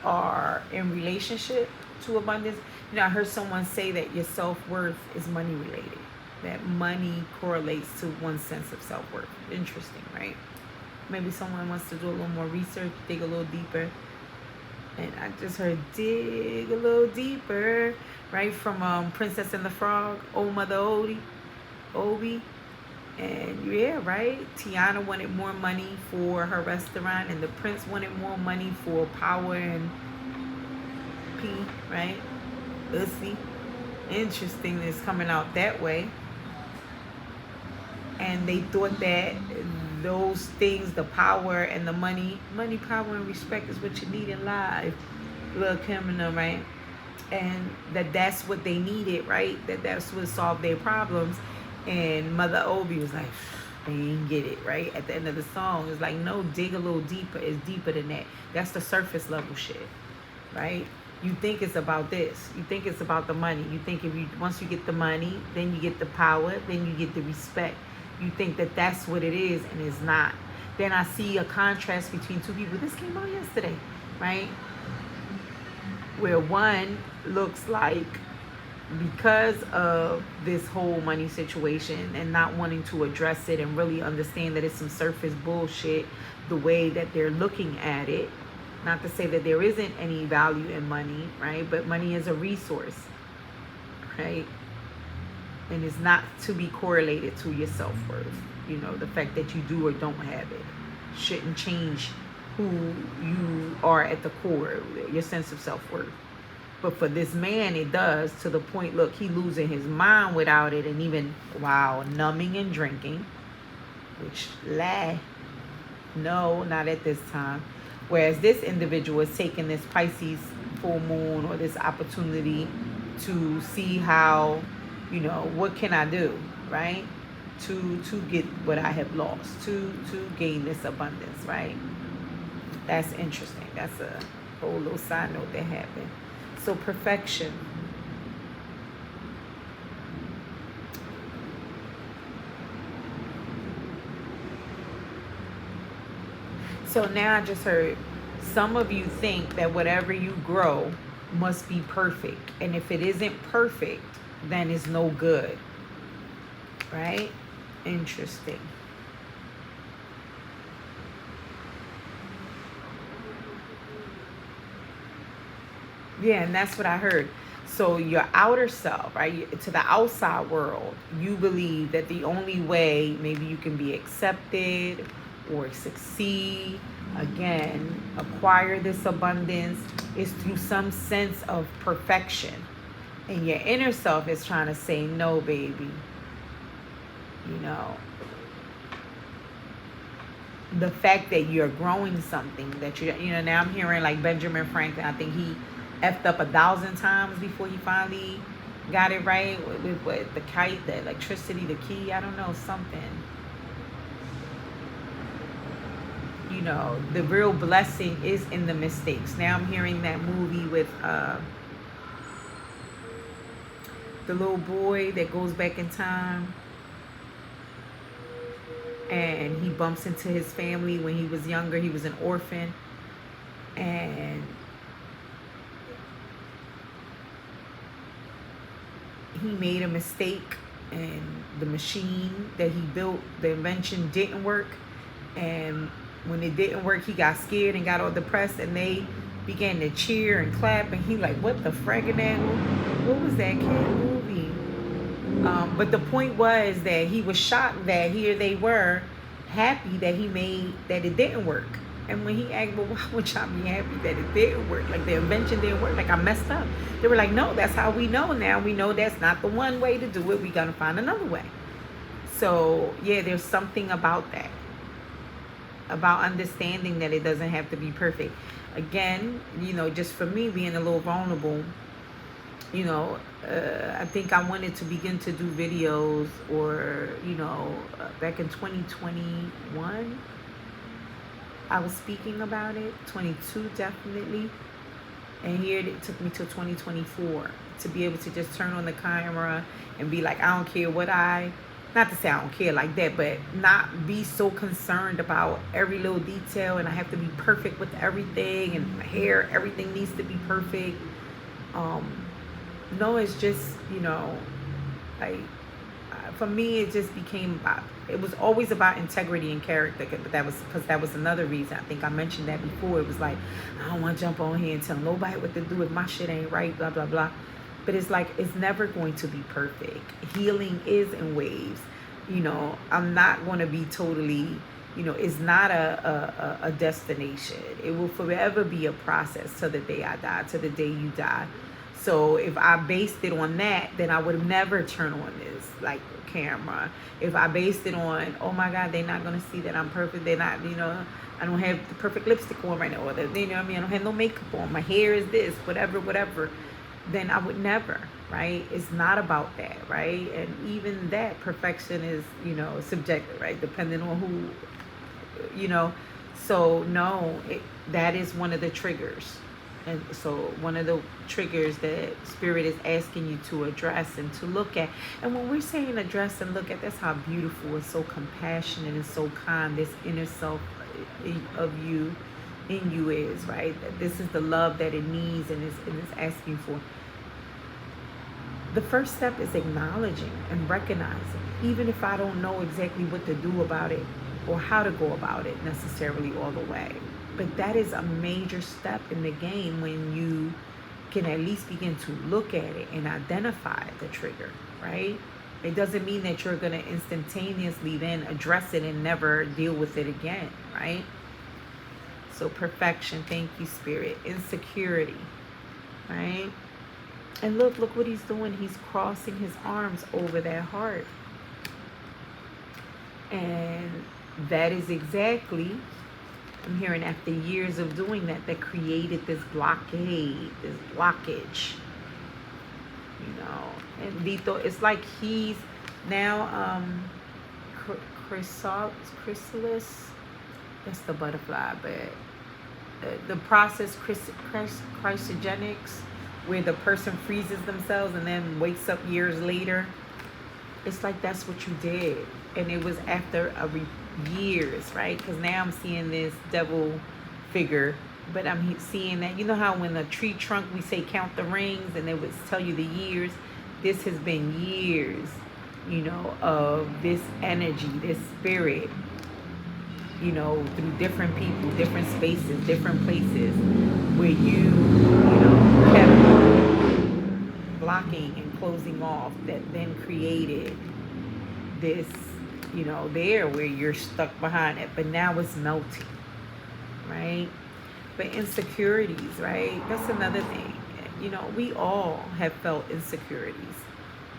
are in relationship to abundance. You know, I heard someone say that your self-worth is money related. That money correlates to one's sense of self-worth. Interesting, right? Maybe someone wants to do a little more research, dig a little deeper. And I just heard dig a little deeper, right? From Princess and the Frog, Old Mother Obi. And yeah, right? Tiana wanted more money for her restaurant, and the prince wanted more money for power and P, right? Ussy. Interesting, it's coming out that way. And they thought that those things, the power and the money, power, and respect is what you need in life. Little Kim and them, right? And that's what they needed, right? That's what solved their problems. And Mother Obi was like, they didn't get it, right? At the end of the song, it's like, no, dig a little deeper. It's deeper than that. That's the surface level shit, right? You think it's about this. You think it's about the money. You think once you get the money, then you get the power, then you get the respect. You think that that's what it is, and it's not. Then I see a contrast between 2 people. This came out yesterday, right? Where one looks like, because of this whole money situation and not wanting to address it and really understand that it's some surface bullshit, the way that they're looking at it. Not to say that there isn't any value in money, right? But money is a resource, right? And it's not to be correlated to your self-worth. You know, the fact that you do or don't have it shouldn't change who you are at the core, your sense of self-worth. But for this man, it does, to the point, look, he losing his mind without it, and even, wow, numbing and drinking, which, no, not at this time. Whereas this individual is taking this Pisces full moon or this opportunity to see how, you know, what can I do, right? To get what I have lost, to gain this abundance, right? That's interesting. That's a whole little side note that happened. So perfection. So now I just heard some of you think that whatever you grow must be perfect. And if it isn't perfect, then it's no good. Right? Interesting. Yeah, and that's what I heard. So your outer self, right, to the outside world, you believe that the only way maybe you can be accepted or succeed, again, acquire this abundance is through some sense of perfection. And your inner self is trying to say, no, baby. You know, the fact that you're growing something that now I'm hearing like Benjamin Franklin. I think he effed up 1,000 times before he finally got it right with the kite, the electricity, the key. I don't know, something. You know, the real blessing is in the mistakes. Now I'm hearing that movie with the little boy that goes back in time and he bumps into his family when he was younger. He was an orphan, and he made a mistake, and the machine that he built, the invention, didn't work. And when it didn't work, he got scared and got all depressed, and they began to cheer and clap, and he like, what the fragging, what was that kid movie? But the point was that he was shocked that here they were happy that he made that it didn't work. And when he asked, well, why would y'all be happy that it didn't work? Like the invention didn't work, like I messed up. They were like, no, that's how we know now. We know that's not the one way to do it. We gotta find another way. So yeah, there's something about that, about understanding that it doesn't have to be perfect. Again, just for me being a little vulnerable, I think I wanted to begin to do videos, or back in 2021 I was speaking about it, 22 definitely, and here it took me to 2024 to be able to just turn on the camera and be like, I don't care not to say I don't care like that, but not be so concerned about every little detail, and I have to be perfect with everything, and my hair, everything needs to be perfect. No, it's just, like, for me, it just became about, it was always about integrity and character, but that was another reason. I think I mentioned that before. It was like, I don't want to jump on here and tell nobody what to do if my shit ain't right, blah, blah, blah. But it's like, it's never going to be perfect. Healing is in waves. I'm not going to be totally, it's not a destination. It will forever be a process till the day I die, till the day you die. So if I based it on that, then I would have never turned on this like camera. If I based it on, oh my God, they're not gonna see that I'm perfect. They're not, I don't have the perfect lipstick on right now, or I don't have no makeup on. My hair is this, whatever. Then I would never, right? It's not about that, right? And even that perfection is, subjective, right? Depending on who, So no, that is one of the triggers. And so one of the triggers that Spirit is asking you to address and to look at. And when we're saying address and look at, that's how beautiful and so compassionate and so kind this inner self of you, in you is, right? This is the love that it needs and is asking for. The first step is acknowledging and recognizing, even if I don't know exactly what to do about it or how to go about it necessarily all the way. But that is a major step in the game when you can at least begin to look at it and identify the trigger, right? It doesn't mean that you're going to instantaneously then address it and never deal with it again, right? So perfection, thank you, Spirit. Insecurity, right? And look what he's doing. He's crossing his arms over that heart. And that is exactly, I'm hearing, after years of doing that, that created this blockade, this blockage, And Vito, it's like he's Now, chrysalis, that's the butterfly, but the process cryogenics, where the person freezes themselves and then wakes up years later. It's like that's what you did, and it was after years, right? Because now I'm seeing this devil figure, but I'm seeing that, you know how when a tree trunk we say count the rings, and it would tell you the years. This has been years, you know, of this energy, this spirit, you know, through different people, different spaces, different places, where you know, kept blocking and closing off, that then created this, you know, there where you're stuck behind it, but now it's melting, right? But insecurities, right? That's another thing. You know, we all have felt insecurities,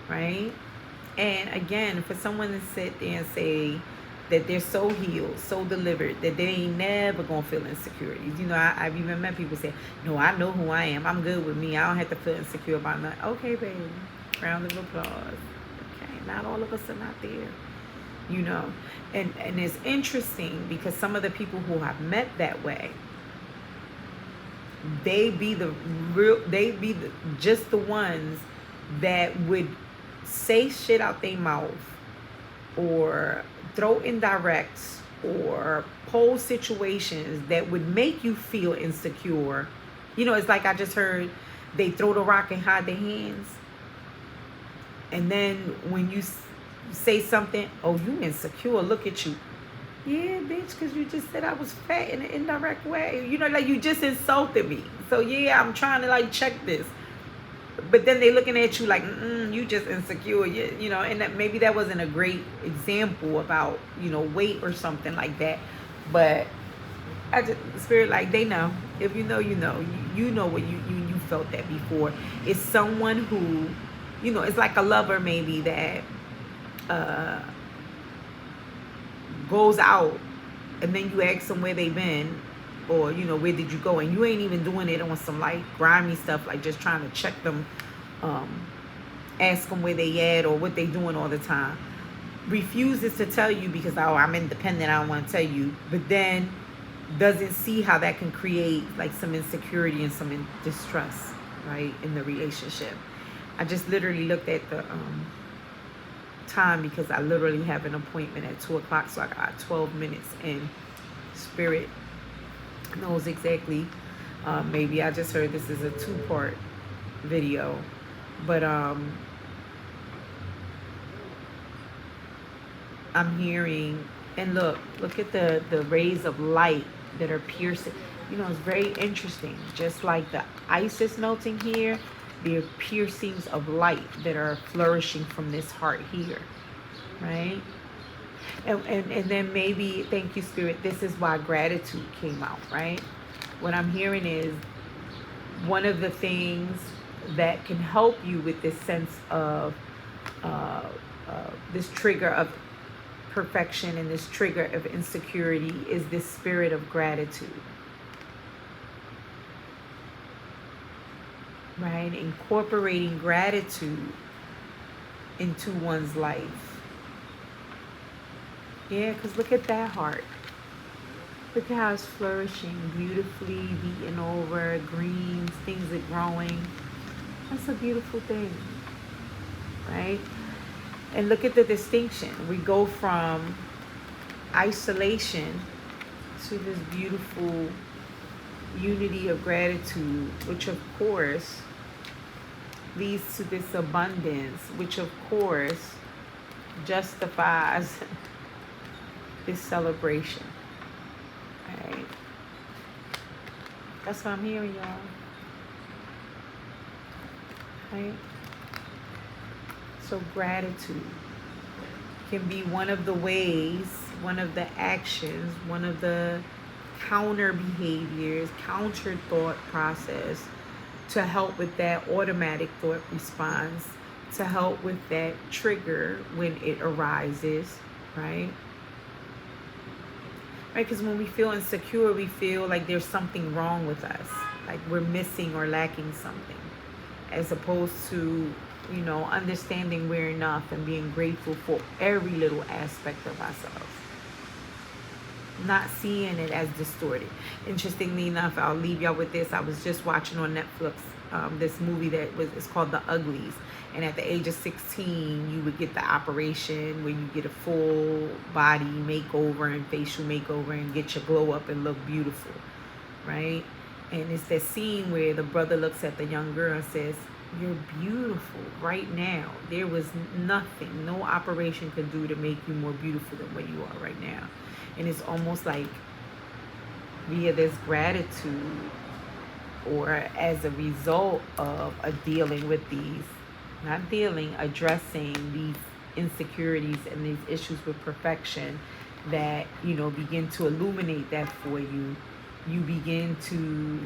right? And again, for someone to sit there and say that they're so healed, so delivered, that they ain't never gonna feel insecurities. You know, I've even met people say, no, I know who I am. I'm good with me. I don't have to feel insecure about nothing. Okay, baby. Round of applause. Okay, not all of us are not there. You know, and it's interesting because some of the people who have met that way, they be just the ones that would say shit out their mouth, or throw indirects, or pose situations that would make you feel insecure. You know, it's like I just heard, they throw the rock and hide their hands, and then when you say something, oh, you insecure, look at you. Yeah, bitch, because you just said I was fat in an indirect way. You know, like, you just insulted me. So, yeah, I'm trying to, like, check this. But then they looking at you like, you just insecure. You know, and that maybe that wasn't a great example about, you know, weight or something like that. But I just, spirit, like, they know. If you know, you know. You know what you felt that before. It's someone who, you know, it's like a lover maybe that goes out, and then you ask them where they been, or, you know, where did you go, and you ain't even doing it on some like grimy stuff, like just trying to check them, ask them where they at or what they doing all the time. Refuses to tell you because, oh, I'm independent, I don't want to tell you, but then doesn't see how that can create like some insecurity and some distrust, right, in the relationship. I just literally looked at the time because I literally have an appointment at 2 o'clock, so I got 12 minutes, and spirit knows exactly. Maybe I just heard this is a 2-part video, but I'm hearing, and look at the rays of light that are piercing. You know, it's very interesting. Just like the ice is melting here, there are piercings of light that are flourishing from this heart here, right? And then maybe, thank you, Spirit, this is why gratitude came out, right? What I'm hearing is one of the things that can help you with this sense of this trigger of perfection and this trigger of insecurity is this spirit of gratitude. Right? Incorporating gratitude into one's life. Yeah, because look at that heart. Look at how it's flourishing, beautifully beaten over, greens, things are growing. That's a beautiful thing, right? And look at the distinction. We go from isolation to this beautiful unity of gratitude, which of course leads to this abundance, which of course justifies this celebration. Right? That's what I'm hearing, y'all. Right? So gratitude can be one of the ways, one of the actions, one of the counter behaviors, counter thought process to help with that automatic thought response, to help with that trigger when it arises, right? Right, because when we feel insecure, we feel like there's something wrong with us, like we're missing or lacking something, as opposed to You know, understanding we're enough and being grateful for every little aspect of ourselves. Not seeing it as distorted. Interestingly enough, I'll leave y'all with this. I was just watching on Netflix this movie that was, it's called The Uglies. And at the age of 16, you would get the operation where you get a full body makeover and facial makeover and get your glow up and look beautiful, right? And it's that scene where the brother looks at the young girl and says, "You're beautiful right now. There was nothing, no operation could do to make you more beautiful than what you are right now." And it's almost like via this gratitude, or as a result of dealing with these, not dealing, addressing these insecurities and these issues with perfection, that, you know, begin to illuminate that for you. You begin to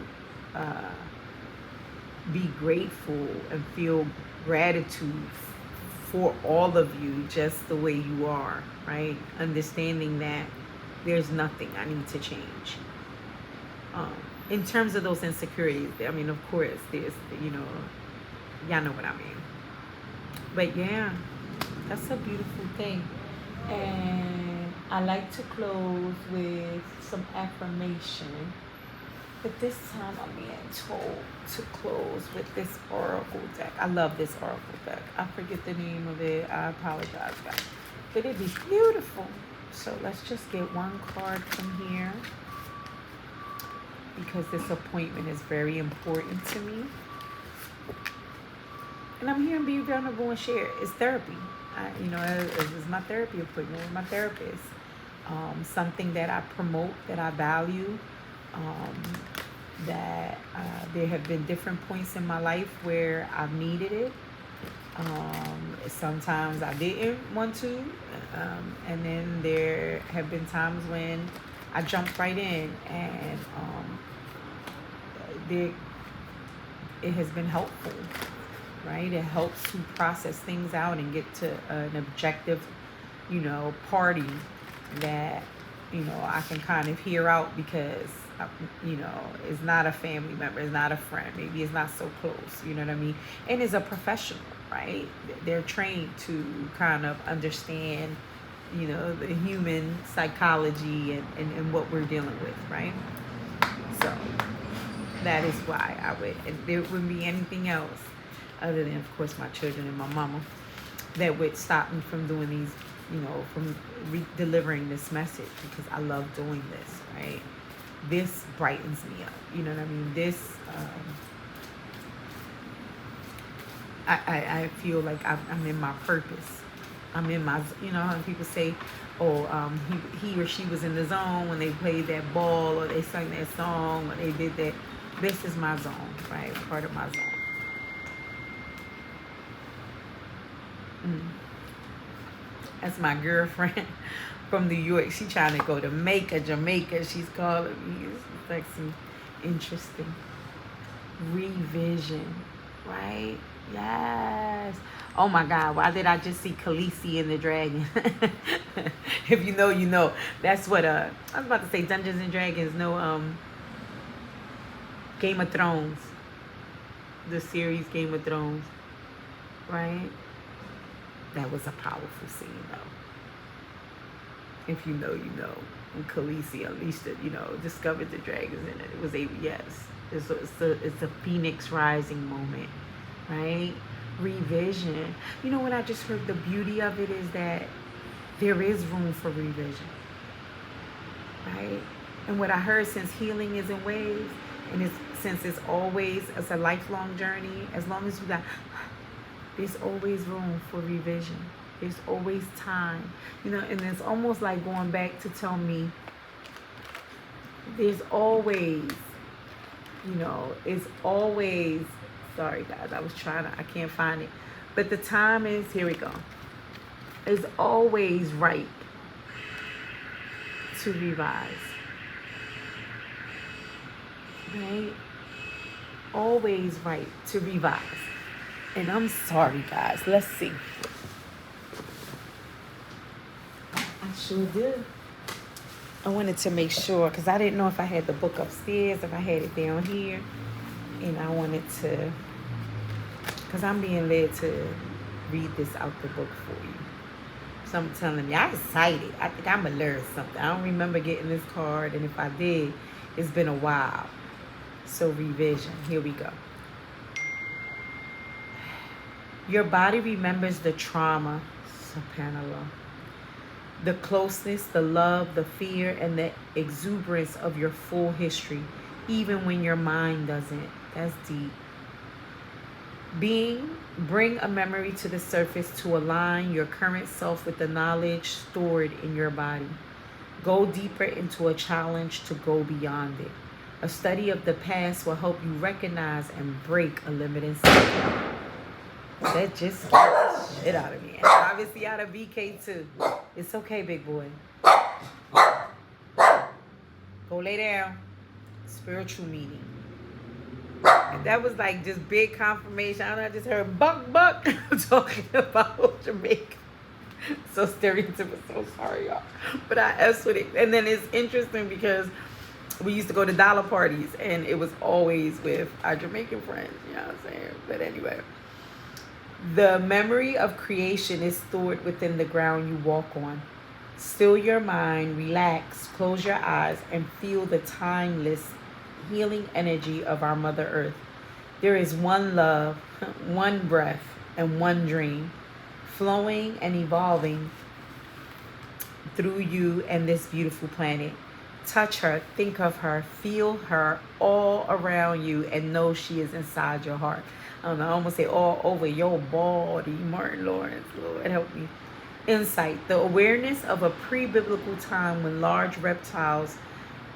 be grateful and feel gratitude for all of you just the way you are, right? Understanding that there's nothing I need to change. In terms of those insecurities, I mean, of course, there's, you know, y'all know what I mean. But yeah, that's a beautiful thing. And I like to close with some affirmation. But this time I'm being told to close with this oracle deck. I love this oracle deck. I forget the name of it. I apologize, guys. But it'd be beautiful. So let's just get one card from here, because this appointment is very important to me. And I'm here and be vulnerable and share. It's therapy. You know, it's my therapy appointment with my therapist. Something that I promote, that I value. That there have been different points in my life where I've needed it. Sometimes I didn't want to. And then there have been times when I jumped right in, and it has been helpful, right? It helps to process things out and get to an objective, you know, party that, you know, I can kind of hear out, because, you know, it's not a family member, it's not a friend, maybe it's not so close, you know what I mean? And it's a professional, right? They're trained to kind of understand, you know, the human psychology and what we're dealing with, right? So that is why I would, and there wouldn't be anything else other than, of course, my children and my mama that would stop me from doing these, you know, from delivering this message, because I love doing this, right? This brightens me up, you know what I mean? This, I feel like I'm in my purpose. I'm in my, you know, how people say, oh, he or she was in the zone when they played that ball, or they sang that song, or they did that. This is my zone, right? Part of my zone. That's my girlfriend from New York. She trying to go to Jamaica. She's calling me. It's like some interesting revision, right? Yes. Oh my God, why did I just see Khaleesi and the Dragon? If you know, you know. That's what I was about to say, Dungeons and Dragons. No, Game of Thrones. The series Game of Thrones. Right? That was a powerful scene, though. If you know, you know. And Khaleesi unleashed it, you know, discovered the dragons in it. It was yes. It's a phoenix rising moment, right? Revision. You know what I just heard? The beauty of it is that there is room for revision, right? And what I heard, since healing is in waves, and since it's a lifelong journey, as long as you got, there's always room for revision. There's always time, you know, and it's almost like going back to tell me there's always, you know, it's always, sorry guys, I can't find it. But the time is, here we go. It's always right to revise. Right? Always right to revise. And I'm sorry guys, let's see. I sure did. I wanted to make sure, because I didn't know if I had the book upstairs, if I had it down here. And I wanted to Because I'm being led to read this out the book for you. So I'm telling you, I'm excited. I think I'm going to learn something. I don't remember getting this card, and if I did, it's been a while. So revision. Here we go. Your body remembers the trauma, subhanAllah, the closeness, the love, the fear, and the exuberance of your full history, even when your mind doesn't. That's deep. Bring a memory to the surface to align your current self with the knowledge stored in your body. Go deeper into a challenge to go beyond it. A study of the past will help you recognize and break a limiting cycle. That just scared the shit out of me. And obviously out of BK too. It's okay, big boy. Go lay down. Spiritual meaning. And that was like just big confirmation. I don't know, I just heard buck buck. I'm talking about Jamaica. So stereotypical. So sorry, y'all. But I S with it. And then it's interesting because we used to go to dollar parties and it was always with our Jamaican friends. You know what I'm saying? But anyway. The memory of creation is stored within the ground you walk on. Still your mind, relax, close your eyes, and feel the timeless healing energy of our Mother Earth. There is one love, one breath, and one dream, flowing and evolving through you and this beautiful planet. Touch her, think of her, feel her all around you, and know she is inside your heart. I don't know, I almost say all over your body, Martin Lawrence, Lord help me. Insight, the awareness of a pre-biblical time when large reptiles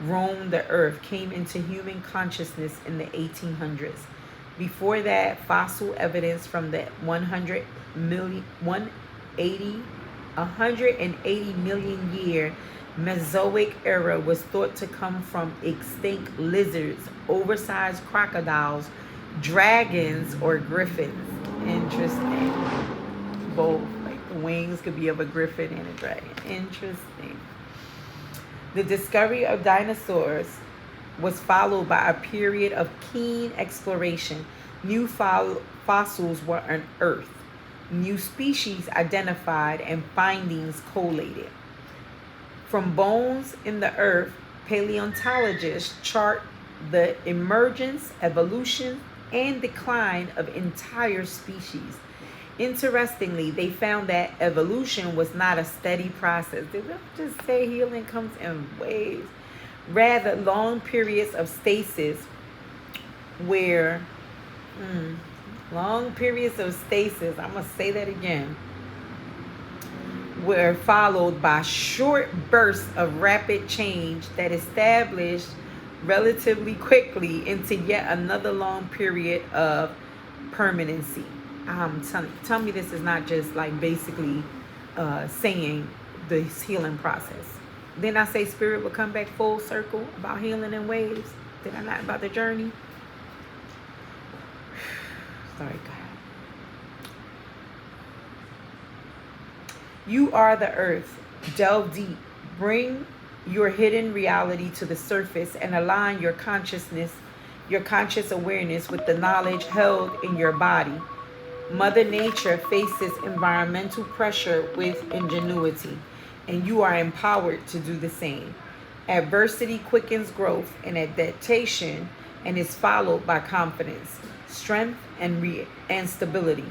roamed the earth came into human consciousness in the 1800s. Before that, fossil evidence from the 180 million year Mesozoic era was thought to come from extinct lizards, oversized crocodiles, dragons, or griffins. Interesting. Both. Like the wings could be of a griffin and a dragon. Interesting. The discovery of dinosaurs was followed by a period of keen exploration. New fossils were unearthed, new species identified, and findings collated. From bones in the earth, paleontologists chart the emergence, evolution, and decline of entire species. Interestingly, they found that evolution was not a steady process. They don't just say healing comes in waves. Rather, long periods of stasis where, I'm going to say that again, were followed by short bursts of rapid change that established relatively quickly into yet another long period of permanency. Tell me this is not just like basically saying this healing process. Then I say spirit will come back full circle about healing in waves. Did I not about the journey? Sorry, God. You are the earth. Delve deep. Bring your hidden reality to the surface and align your consciousness, your conscious awareness with the knowledge held in your body. Mother Nature faces environmental pressure with ingenuity, and you are empowered to do the same. Adversity quickens growth and adaptation and is followed by confidence, strength, and stability.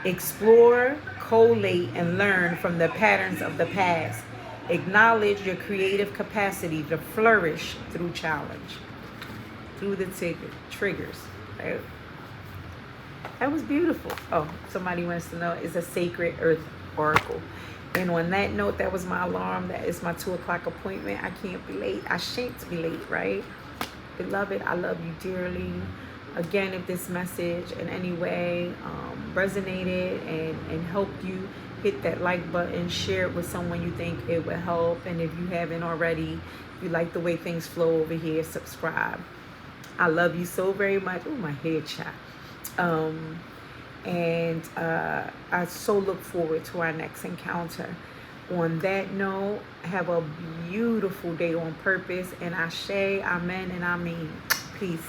Explore, collate, and learn from the patterns of the past. Acknowledge your creative capacity to flourish through challenge, through the triggers. Right? That was beautiful. Oh, somebody wants to know, it's a sacred earth oracle. And on that note, that was my alarm. That is my 2 o'clock appointment. I can't be late. I shan't be late, right? Beloved, I love you dearly. Again, if this message in any way resonated and helped you, hit that like button, share it with someone you think it would help. And if you haven't already, if you like the way things flow over here, subscribe. I love you so very much. Oh, my head shot. I so look forward to our next encounter. On that note, have a beautiful day on purpose. And Ashe, Amen, and Amen. Peace.